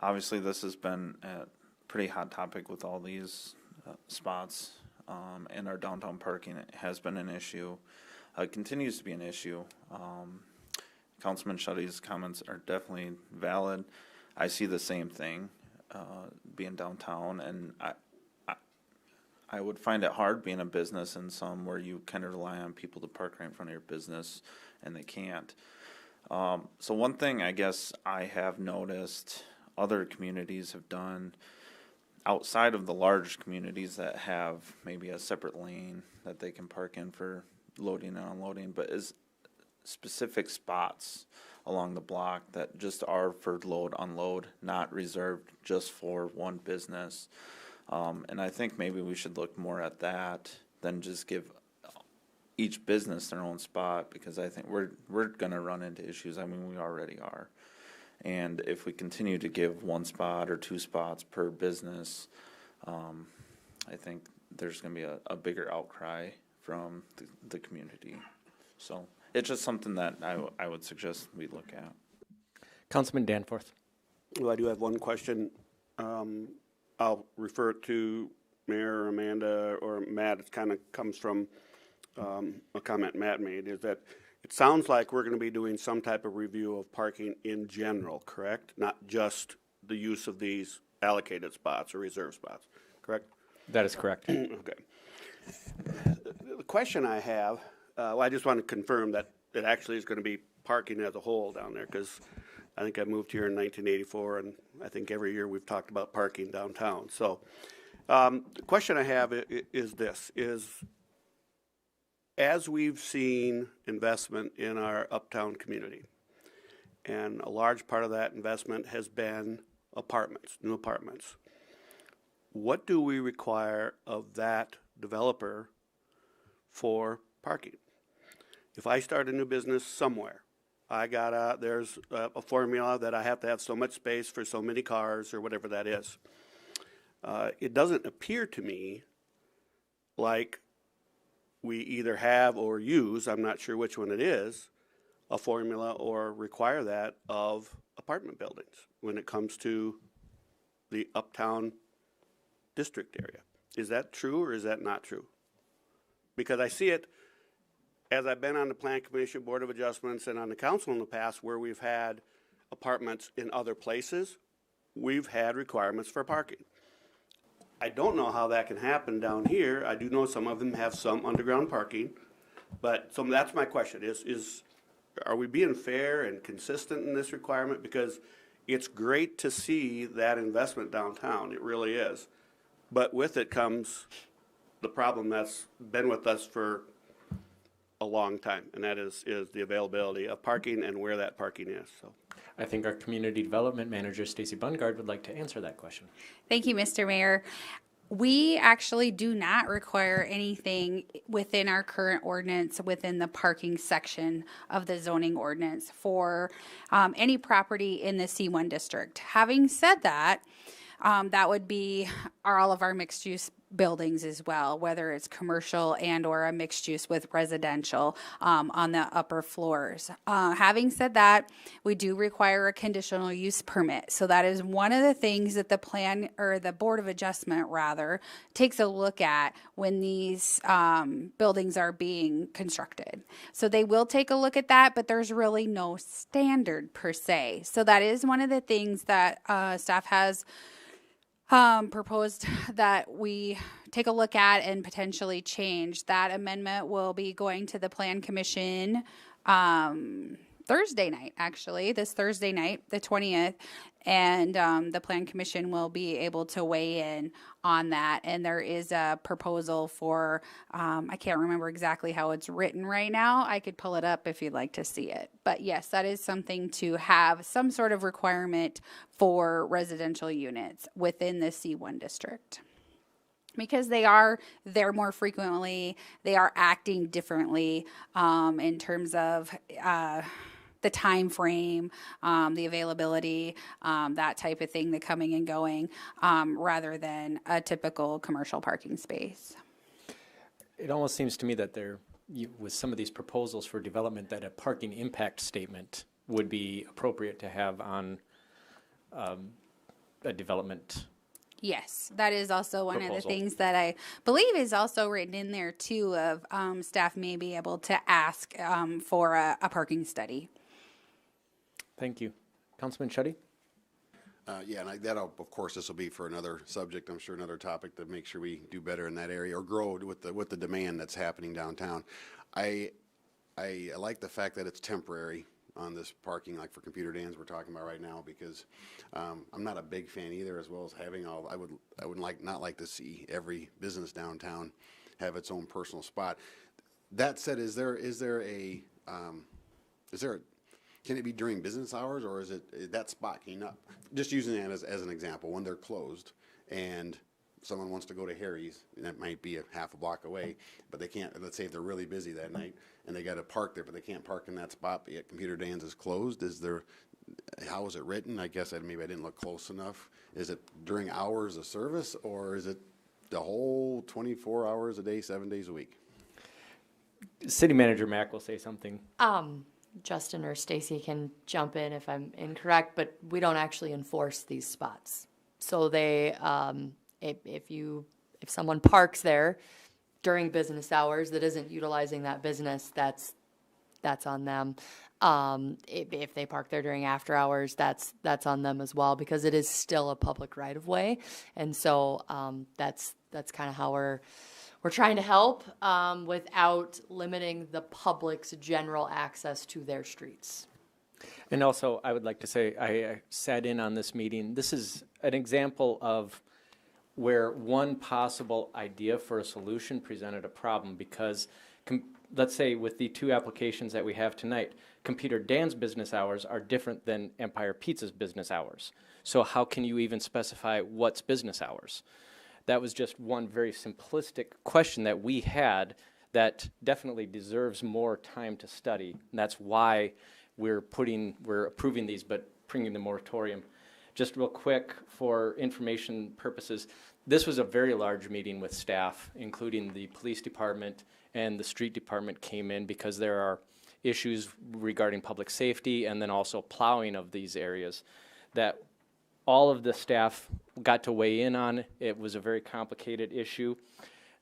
Speaker 8: Obviously, this has been a pretty hot topic with all these spots, and our downtown parking has been an issue. It continues to be an issue. Councilman Shuddy's comments are definitely valid. I see the same thing, being downtown, and I would find it hard being a business in some where you kind of rely on people to park right in front of your business, and they can't. So one thing I guess I have noticed other communities have done outside of the large communities that have maybe a separate lane that they can park in for loading and unloading, but is specific spots along the block that just are for load, unload, not reserved just for one business. And I think maybe we should look more at that than just give each business their own spot, because I think we're going to run into issues. I mean, we already are. And if we continue to give one spot or two spots per business, I think there's going to be a bigger outcry from the community. So it's just something that I would suggest we look at.
Speaker 1: Councilman Danforth.
Speaker 12: Well, I do have one question. I'll refer to Mayor or Amanda or Matt. It kind of comes from a comment Matt made, is that it sounds like we're going to be doing some type of review of parking in general, correct? Not just the use of these allocated spots or reserve spots, correct?
Speaker 1: That is correct.
Speaker 12: Okay. The question I have, well, I just want to confirm that it actually is going to be parking as a whole down there, because I think I moved here in 1984, and I think every year we've talked about parking downtown. So the question I have is this, is as we've seen investment in our uptown community, and a large part of that investment has been apartments, new apartments, what do we require of that developer for parking? If I start a new business somewhere, there's a formula that I have to have so much space for so many cars or whatever that is. It doesn't appear to me like we either have or use, I'm not sure which one it is, a formula or require that of apartment buildings when it comes to the uptown district area. Is that true or is that not true? Because I see it as I've been on the Plan Commission, Board of Adjustments, and on the council in the past where we've had apartments in other places, we've had requirements for parking. I don't know how that can happen down here. I do know some of them have some underground parking, but that's my question, are we being fair and consistent in this requirement? Because it's great to see that investment downtown, it really is. But with it comes the problem that's been with us for a long time, and that is the availability of parking and where that parking is. So
Speaker 1: I think our Community Development Manager, Stacy Bungard, would like to answer that question.
Speaker 11: Thank you, Mr. Mayor. We actually do not require anything within our current ordinance within the parking section of the zoning ordinance for any property in the C1 district. Having said that, that would be all of our mixed use buildings as well, whether it's commercial and or a mixed use with residential on the upper floors. Having said that, we do require a conditional use permit. So that is one of the things that the plan, or the Board of Adjustment rather, takes a look at when these buildings are being constructed. So they will take a look at that, but there's really no standard per se. So that is one of the things that staff has proposed that we take a look at and potentially change. That amendment will be going to the Plan Commission Thursday night, actually, this Thursday night, the 20th, and the Plan Commission will be able to weigh in on that. And there is a proposal for, I can't remember exactly how it's written right now. I could pull it up if you'd like to see it. But yes, that is something to have some sort of requirement for residential units within the C1 district. because they are there more frequently. They are acting differently in terms of the time frame, the availability, that type of thing, the coming and going, rather than a typical commercial parking space.
Speaker 1: It almost seems to me that with some of these proposals for development, that a parking impact statement would be appropriate to have on a development.
Speaker 11: Yes, that is also one of the
Speaker 1: Proposal.
Speaker 11: things that I believe is also written in there too, of staff may be able to ask for a parking study.
Speaker 1: Thank you. Councilman Shetty?
Speaker 10: Yeah, and that'll, of course, this will be for another subject, I'm sure, another topic to make sure we do better in that area or grow with the demand that's happening downtown. I like the fact that it's temporary on this parking, like for Computer Dan's we're talking about right now, because I'm not a big fan either, as well as having all. I would not like to see every business downtown have its own personal spot. That said, is there a can it be during business hours, or is that spot, can you not, just using that as an example, when they're closed and someone wants to go to Harry's, and that might be a half a block away, but they can't, let's say if they're really busy that night and they got to park there, but they can't park in that spot, but yet Computer Dan's is closed, how is it written? I guess maybe I didn't look close enough. Is it during hours of service, or is it the whole 24 hours a day, 7 days a week?
Speaker 1: City Manager Mack will say something.
Speaker 13: Justin or Stacy can jump in if I'm incorrect, but we don't actually enforce these spots. So they, if someone parks there during business hours that isn't utilizing that business, that's on them. If they park there during after hours, that's on them as well, because it is still a public right of way, and so that's kind of how we're trying to help without limiting the public's general access to their streets.
Speaker 1: And also, I would like to say, I sat in on this meeting. This is an example of where one possible idea for a solution presented a problem, because let's say with the two applications that we have tonight, Computer Dan's business hours are different than Empire Pizza's business hours. So how can you even specify what's business hours? That was just one very simplistic question that we had that definitely deserves more time to study. And that's why we're approving these, but bringing the moratorium. Just real quick, for information purposes, this was a very large meeting with staff, including the police department and the street department came in, because there are issues regarding public safety and then also plowing of these areas that all of the staff got to weigh in on. It was a very complicated issue.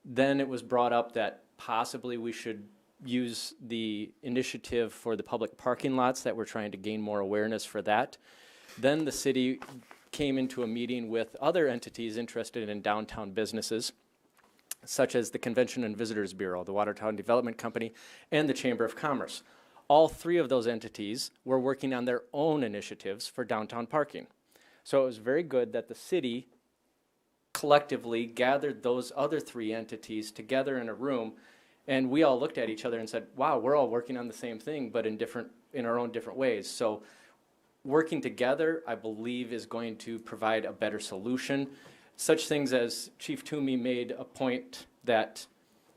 Speaker 1: Then it was brought up that possibly we should use the initiative for the public parking lots, that we're trying to gain more awareness for that. Then the city came into a meeting with other entities interested in downtown businesses, such as the Convention and Visitors Bureau, the Watertown Development Company, and the Chamber of Commerce. All three of those entities were working on their own initiatives for downtown parking. So it was very good that the city collectively gathered those other three entities together in a room, and we all looked at each other and said, wow, we're all working on the same thing, but in our own different ways. So working together, I believe, is going to provide a better solution. Such things as Chief Toomey made a point that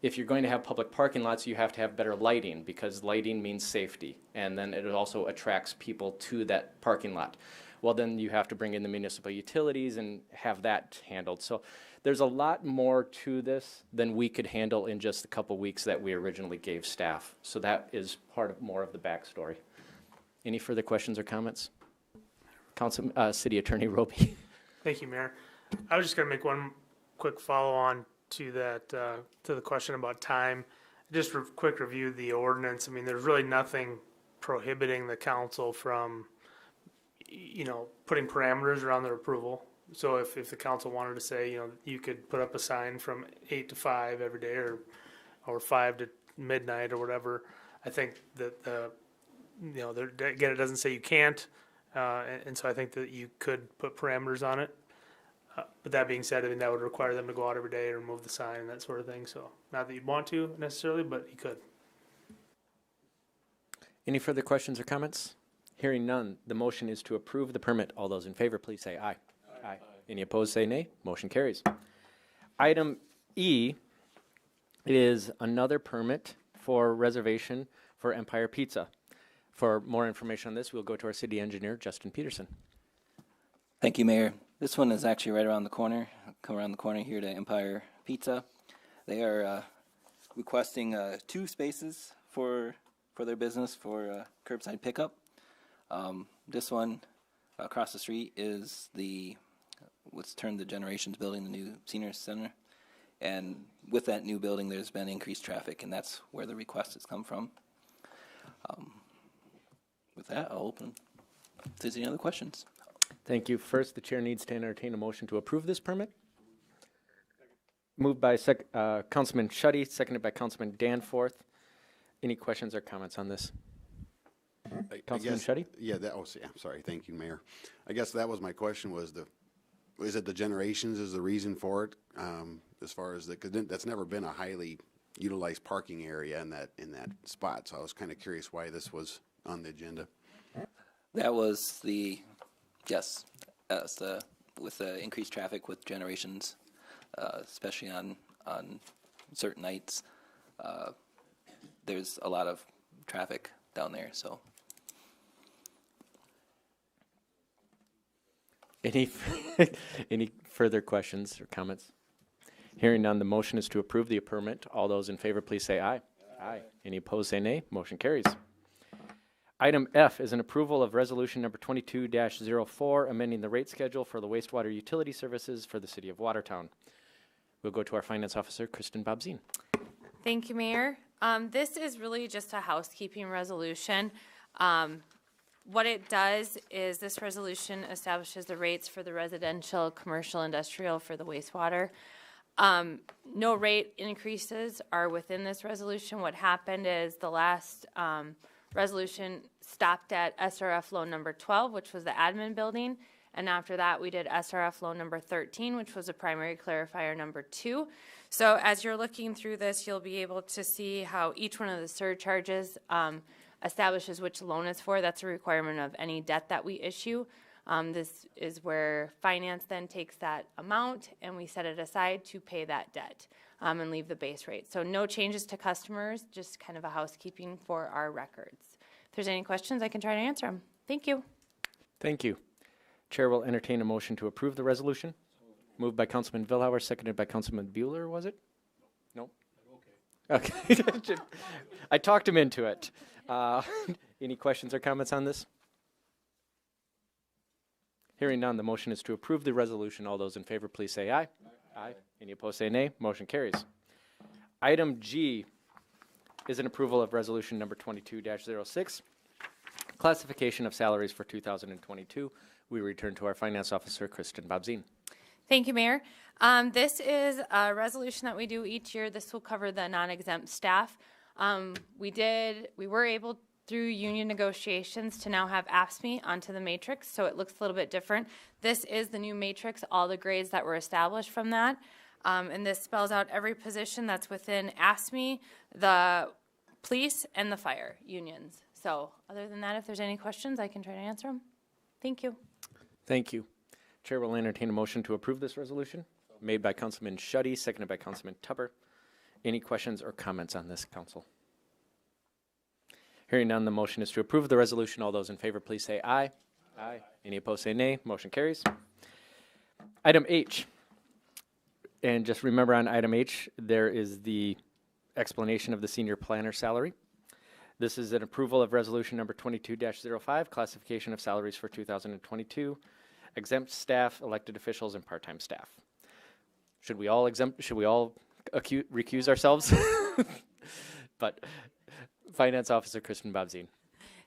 Speaker 1: if you're going to have public parking lots, you have to have better lighting, because lighting means safety, and then it also attracts people to that parking lot. Well, then you have to bring in the municipal utilities and have that handled. So there's a lot more to this than we could handle in just the couple weeks that we originally gave staff. So that is more of the backstory. Any further questions or comments? City Attorney Roby.
Speaker 15: Thank you, Mayor. I was just going to make one quick follow-on to that, to the question about time. Just a quick review of the ordinance. I mean, there's really nothing prohibiting the council from, putting parameters around their approval. So if the council wanted to say, you could put up a sign from 8 to 5 every day, or 5 to midnight or whatever, I think that, again, it doesn't say you can't. And so I think that you could put parameters on it. But that being said, I mean, that would require them to go out every day and remove the sign and that sort of thing. So not that you'd want to necessarily, but you could.
Speaker 1: Any further questions or comments? Hearing none, the motion is to approve the permit. All those in favor, please say aye. Aye. Any opposed, say nay. Motion carries. Item E is another permit for reservation for Empire Pizza. For more information on this, we'll go to our city engineer, Justin Peterson.
Speaker 16: Thank you, Mayor. This one is actually right around the corner. Come around the corner here to Empire Pizza. They are requesting 2 spaces for their business for curbside pickup. This one across the street is what's turned the Generations building, the new senior center. And with that new building, there's been increased traffic, and that's where the request has come from. With that, I'll open if there's any other questions.
Speaker 1: Thank you. First, the chair needs to entertain a motion to approve this permit. Moved by Councilman Schutte, seconded by Councilman Danforth. Any questions or comments on this? Councilman Schutte?
Speaker 10: Yeah, I'm sorry. Thank you, Mayor. I guess that was my question, is it the Generations is the reason for it? As far as because that's never been a highly utilized parking area in that spot. So I was kind of curious why this was on the agenda.
Speaker 16: That was with the increased traffic with Generations, especially on certain nights. There's a lot of traffic down there, so.
Speaker 1: Any further questions or comments? Hearing none, the motion is to approve the permit. All those in favor, please say aye. Aye. Any opposed, say nay. Motion carries. Item F is an approval of resolution number 22-04, amending the rate schedule for the wastewater utility services for the city of Watertown. We'll go to our finance officer, Kristen Bobzien.
Speaker 3: Thank you, Mayor. This is really just a housekeeping resolution. What it does is this resolution establishes the rates for the residential, commercial, industrial for the wastewater. No rate increases are within this resolution. What happened is the last resolution stopped at SRF loan number 12, which was the admin building. And after that, we did SRF loan number 13, which was a primary clarifier number 2. So as you're looking through this, you'll be able to see how each one of the surcharges establishes which loan is for. That's a requirement of any debt that we issue. This is where finance then takes that amount and we set it aside to pay that debt and leave the base rate. So no changes to customers, just kind of a housekeeping for our records. If there's any questions, I can try to answer them. Thank you.
Speaker 1: Thank you. Chair will entertain a motion to approve the resolution. Moved by Councilman Vilhauer, seconded by Councilman Bueller, was it? No? Okay. I talked him into it. Any questions or comments on this? Hearing none, the motion is to approve the resolution. All those in favor, please say aye. Aye. Any opposed, say nay. Motion carries. Item G is an approval of resolution number 22-06, classification of salaries for 2022. We return to our finance officer, Kristen Bobzien.
Speaker 3: Thank you, Mayor. This is a resolution that we do each year. This will cover the non-exempt staff. We were able through union negotiations to now have AFSCME onto the matrix, so it looks a little bit different. This is the new matrix, all the grades that were established from that. And this spells out every position that's within AFSCME, the police, and the fire unions. So other than that, if there's any questions, I can try to answer them. Thank you.
Speaker 1: Thank you. Chair will entertain a motion to approve this resolution. Made by Councilman Schutte, seconded by Councilman Tupper. Any questions or comments on this, council? Hearing none, the motion is to approve the resolution. All those in favor, please say aye. Aye. Any opposed, say nay. Motion carries. Item H. And just remember on item H, there is the explanation of the senior planner salary. This is an approval of resolution number 22-05, classification of salaries for 2022, exempt staff, elected officials, and part-time staff. Should we all recuse ourselves? But Finance Officer Kristen Bobzien.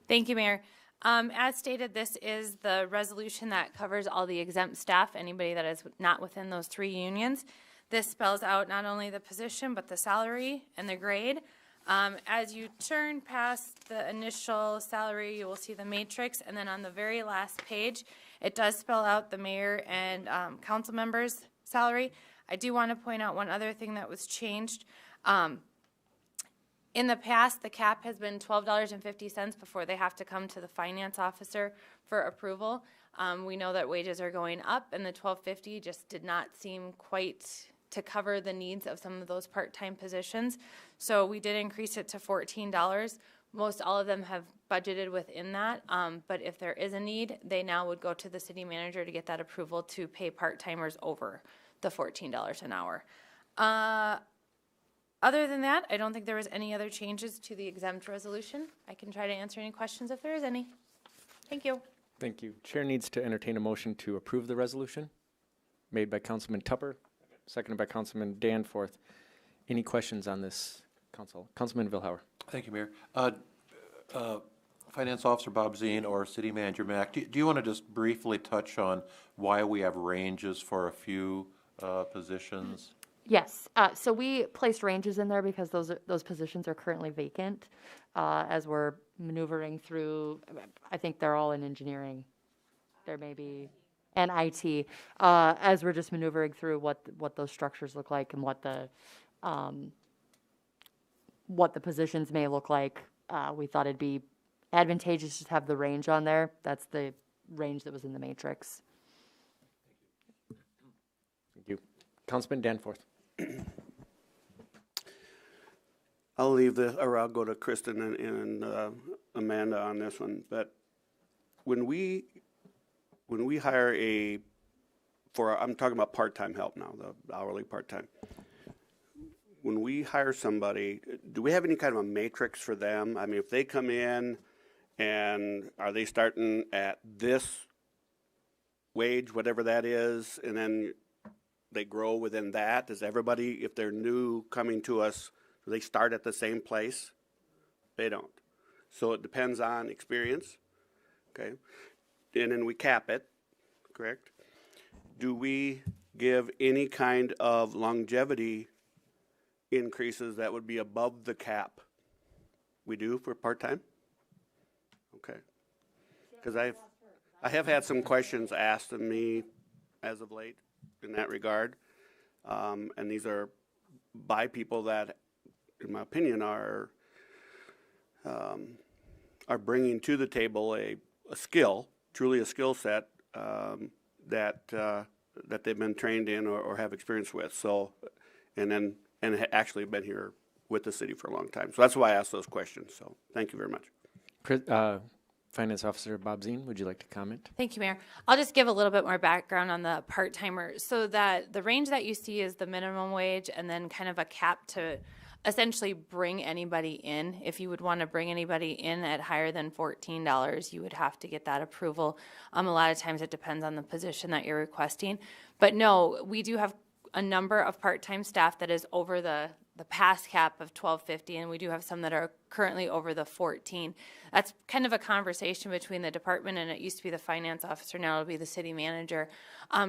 Speaker 3: Thank you, Mayor. As stated, this is the resolution that covers all the exempt staff, anybody that is not within those 3 unions. This spells out not only the position, but the salary and the grade. As you turn past the initial salary, you will see the matrix, and then on the very last page, it does spell out the mayor and council members' salary. I do want to point out one other thing that was changed. In the past, the cap has been $12.50 before they have to come to the finance officer for approval. We know that wages are going up, and the $12.50 just did not seem quite to cover the needs of some of those part-time positions. So we did increase it to $14. Most all of them have budgeted within that, but if there is a need, they now would go to the city manager to get that approval to pay part-timers over the $14 an hour. Other than that, I don't think there was any other changes to the exempt resolution. I can try to answer any questions if there is any. Thank you.
Speaker 1: Thank you. Chair needs to entertain a motion to approve the resolution. Made by Councilman Tupper, seconded by Councilman Danforth. Any questions on this, Council? Councilman Vilhauer.
Speaker 4: Thank you, Mayor. Finance Officer Bob Zine or City Manager Mack, do you want to just briefly touch on why we have ranges for a few positions?
Speaker 13: Yes, so we placed ranges in there because those positions are currently vacant as we're maneuvering through. I think they're all in engineering. There may be, and IT, as we're just maneuvering through what those structures look like and what the positions may look like. We thought it'd be advantageous to have the range on there. That's the range that was in the matrix.
Speaker 1: Thank you. Councilman Danforth.
Speaker 12: I'll leave this, or I'll go to Kristen and Amanda on this one. But when we hire I'm talking about part-time help now, the hourly part-time. When we hire somebody, do we have any kind of a matrix for them? I mean, if they come in and are they starting at this wage, whatever that is, and then they grow within that? Does everybody, if they're new coming to us, do they start at the same place? They don't. So it depends on experience, okay? And then we cap it, correct? Do we give any kind of longevity increases that would be above the cap? We do for part-time? Okay. Because I have had some questions asked of me as of late in that regard, and these are by people that, in my opinion, are bringing to the table a skill, truly a skill set that they've been trained in or have experience with. So, and actually been here with the city for a long time. So that's why I asked those questions. So thank you very much.
Speaker 1: Finance Officer Bob Zine, would you like to comment?
Speaker 3: Thank you, Mayor. I'll just give a little bit more background on the part-timer. So that the range that you see is the minimum wage and then kind of a cap to essentially bring anybody in. If you would want to bring anybody in at higher than $14, you would have to get that approval. A lot of times it depends on the position that you're requesting. But no, we do have a number of part-time staff that is over the past cap of $12.50, and we do have some that are currently over the $14. That's kind of a conversation between the department, and it used to be the finance officer, now it'll be the city manager.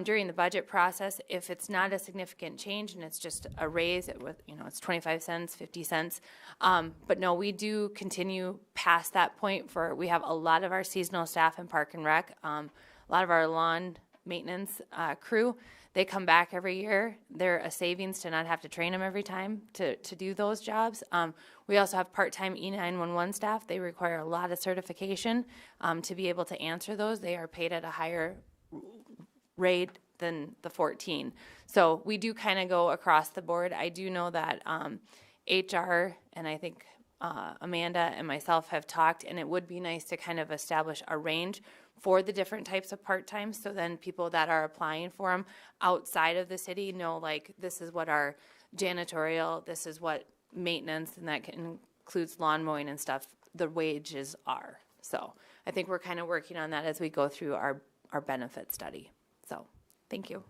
Speaker 3: During the budget process, if it's not a significant change and it's just a raise, it's 25 cents, 50 cents. But no, we do continue past that point we have a lot of our seasonal staff in Park and Rec, a lot of our lawn maintenance crew. They come back every year. They're a savings to not have to train them every time to do those jobs. We also have part-time E911 staff. They require a lot of certification to be able to answer those. They are paid at a higher rate than the 14. So we do kind of go across the board. I do know that HR and I think Amanda and myself have talked, and it would be nice to kind of establish a range for the different types of part-time, so then people that are applying for them outside of the city know, like, this is what our janitorial, this is what maintenance, and that includes lawn mowing and stuff, the wages are. So I think we're kind of working on that as we go through our benefit study. So thank you.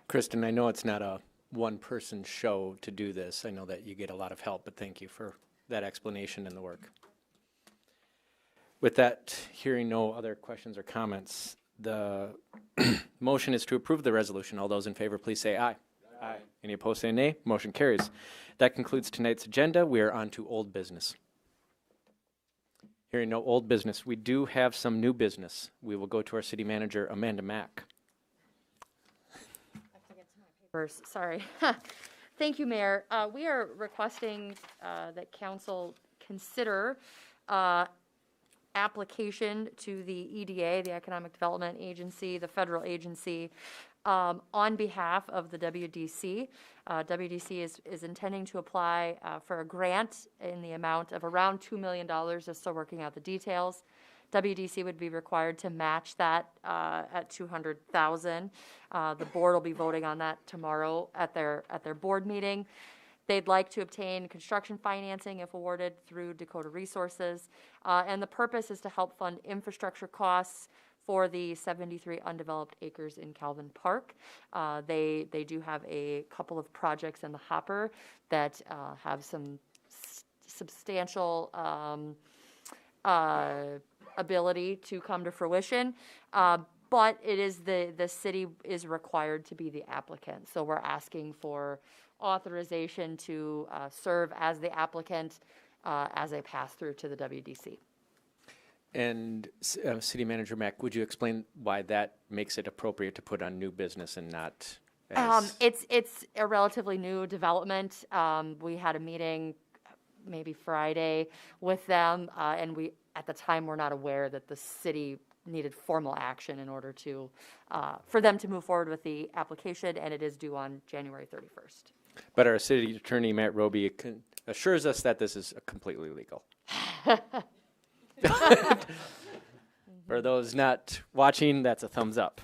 Speaker 1: Kristen, I know it's not a one-person show to do this. I know that you get a lot of help, but thank you for that explanation and the work. With that, hearing no other questions or comments, the motion is to approve the resolution. All those in favor, please say aye. Aye. Any opposed, say nay. Motion carries. That concludes tonight's agenda. We are on to old business. Hearing no old business, we do have some new business. We will go to our city manager, Amanda Mack.
Speaker 13: Sorry. Thank you, Mayor. We are requesting that council consider application to the EDA, the Economic Development Agency, the federal agency, on behalf of the WDC. WDC is intending to apply for a grant in the amount of around $2 million. They're still working out the details. WDC would be required to match that at $200,000. The board will be voting on that tomorrow at their board meeting. They'd like to obtain construction financing if awarded through Dakota Resources. And the purpose is to help fund infrastructure costs for the 73 undeveloped acres in Calvin Park. They do have a couple of projects in the hopper that have some substantial ability to come to fruition. But it is the city is required to be the applicant. So we're asking for authorization to serve as the applicant as a pass-through to the WDC.
Speaker 1: And City Manager Mack, would you explain why that makes it appropriate to put on new business and not as...
Speaker 13: It's a relatively new development. We had a meeting maybe Friday with them, and we, at the time, were not aware that the city needed formal action in order to, for them to move forward with the application, and it is due on January 31st.
Speaker 1: But our City Attorney, Matt Roby, assures us that this is completely legal. For those not watching, that's a thumbs up.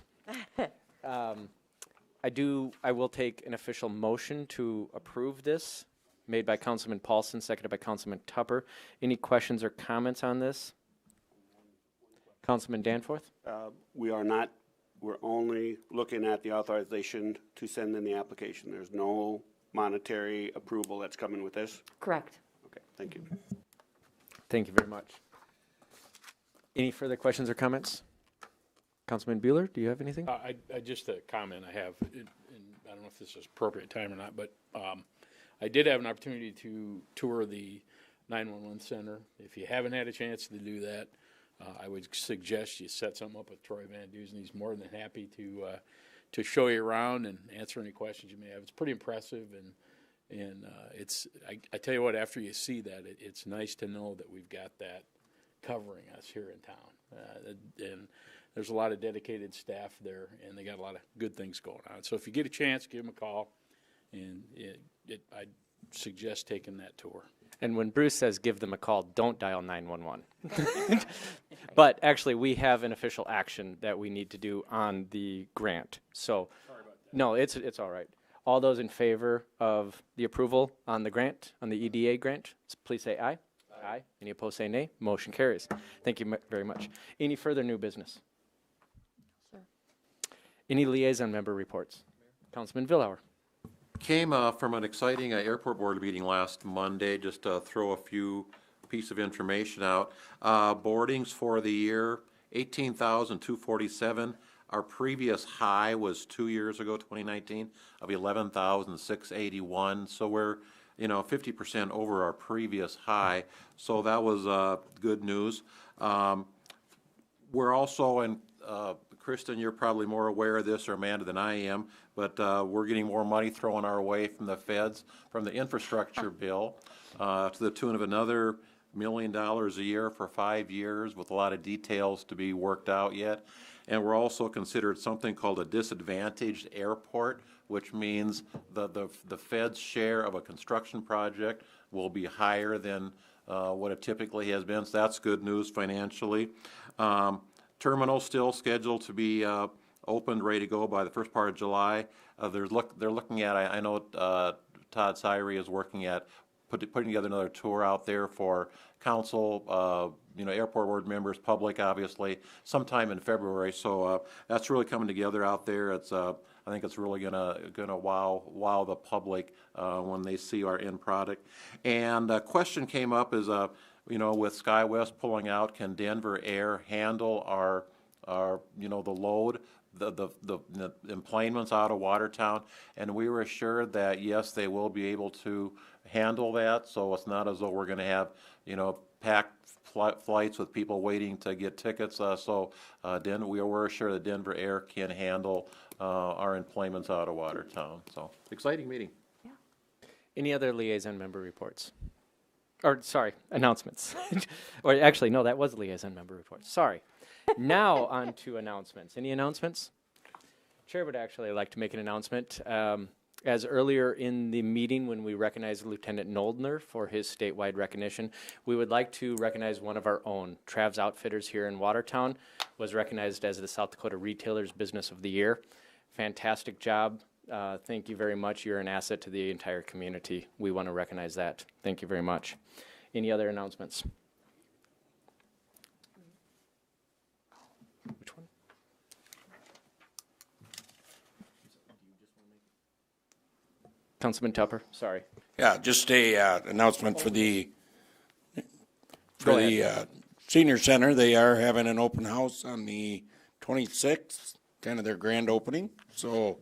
Speaker 1: I will take an official motion to approve this, made by Councilman Paulson, seconded by Councilman Tupper. Any questions or comments on this? Councilman Danforth?
Speaker 12: We are not, we're only looking at the authorization to send in the application. There's no monetary approval that's coming with this?
Speaker 13: Correct.
Speaker 12: Okay, thank you.
Speaker 1: Thank you very much. Any further questions or comments? Councilman Bueller, do you have anything?
Speaker 9: I just a comment I have, and I don't know if this is appropriate time or not, but I did have an opportunity to tour the 911 center. If you haven't had a chance to do that, I would suggest you set something up with Troy Van Dusen. He's more than happy to show you around and answer any questions you may have. It's pretty impressive, and it's I tell you what, after you see that, it's nice to know that we've got that covering us here in town. And there's a lot of dedicated staff there, and they got a lot of good things going on. So if you get a chance, give them a call, and I'd suggest taking that tour.
Speaker 1: And when Bruce says give them a call, don't dial 911. But actually, we have an official action that we need to do on the grant. So, sorry about that. No, it's all right. All those in favor of the approval on the grant, on the EDA grant, please say aye. Aye. Any opposed, say nay. Motion carries. Thank you very much. Any further new business?
Speaker 13: Sure.
Speaker 1: Any liaison member reports? Councilman Villauer.
Speaker 4: Came from an exciting airport board meeting last Monday, just to throw a few pieces of information out. Boardings for the year, 18,247. Our previous high was 2 years ago, 2019, of 11,681. So we're 50% over our previous high. So that was good news. We're also in, Kristen, you're probably more aware of this, or Amanda, than I am, but we're getting more money thrown our way from the feds, from the infrastructure bill, to the tune of another $1 million a year for 5 years, with a lot of details to be worked out yet. And we're also considered something called a disadvantaged airport, which means the Fed's share of a construction project will be higher than what it typically has been. So that's good news financially. Terminal still scheduled to be opened, ready to go by the first part of July. They're looking at, I know Todd Syrie is working at putting together another tour out there for council, airport board members, public, obviously, sometime in February. So that's really coming together out there. It's I think it's really gonna wow the public when they see our end product. And a question came up is with SkyWest pulling out, can Denver Air handle our the load, the enplanements out of Watertown? And we were assured that yes, they will be able to handle that. So it's not as though we're going to have packed flights with people waiting to get tickets. We were assured that Denver Air can handle our enplanements out of Watertown. So exciting meeting.
Speaker 1: Yeah. Any other liaison member reports? or sorry, announcements. Or actually, no, that was liaison member reports. Sorry. Now on to announcements. Any announcements? Chair would actually like to make an announcement. As earlier in the meeting when we recognized Lieutenant Noldner for his statewide recognition, we would like to recognize one of our own. Trav's Outfitters here in Watertown was recognized as the South Dakota Retailers Business of the Year. Fantastic job. Thank you very much. You're an asset to the entire community. We want to recognize that. Thank you very much. Any other announcements? Which one? Councilman Tupper, sorry.
Speaker 17: Yeah, just a announcement for the senior center. They are having an open house on the 26th, kind of their grand opening. So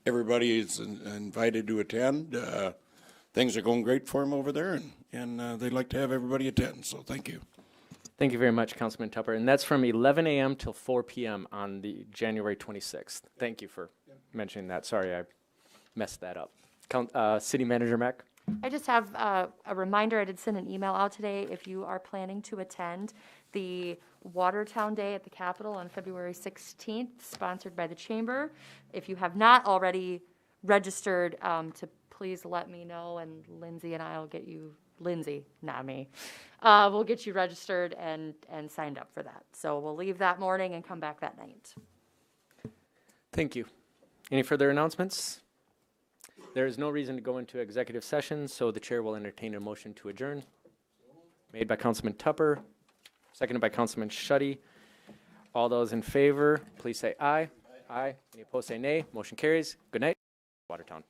Speaker 17: everybody is invited to attend. Things are going great for them over there, and they'd like to have everybody attend. So thank you.
Speaker 1: Thank you very much, Councilman Tupper. And that's from 11 a.m. till 4 p.m. on the January 26th. Thank you for mentioning that. Sorry, I messed that up. City Manager Mack.
Speaker 13: I just have a reminder. I did send an email out today. If you are planning to attend the Watertown Day at the Capitol on February 16th, sponsored by the Chamber, if you have not already registered, to please let me know, and Lindsay and I will get you, Lindsay, not me, we'll get you registered and signed up for that. So we'll leave that morning and come back that night.
Speaker 1: Thank you. Any further announcements? There is no reason to go into executive session, so the chair will entertain a motion to adjourn. Made by Councilman Tupper, seconded by Councilman Schutte. All those in favor, please say aye. Aye. Any opposed, say nay. Motion carries. Good night, Watertown.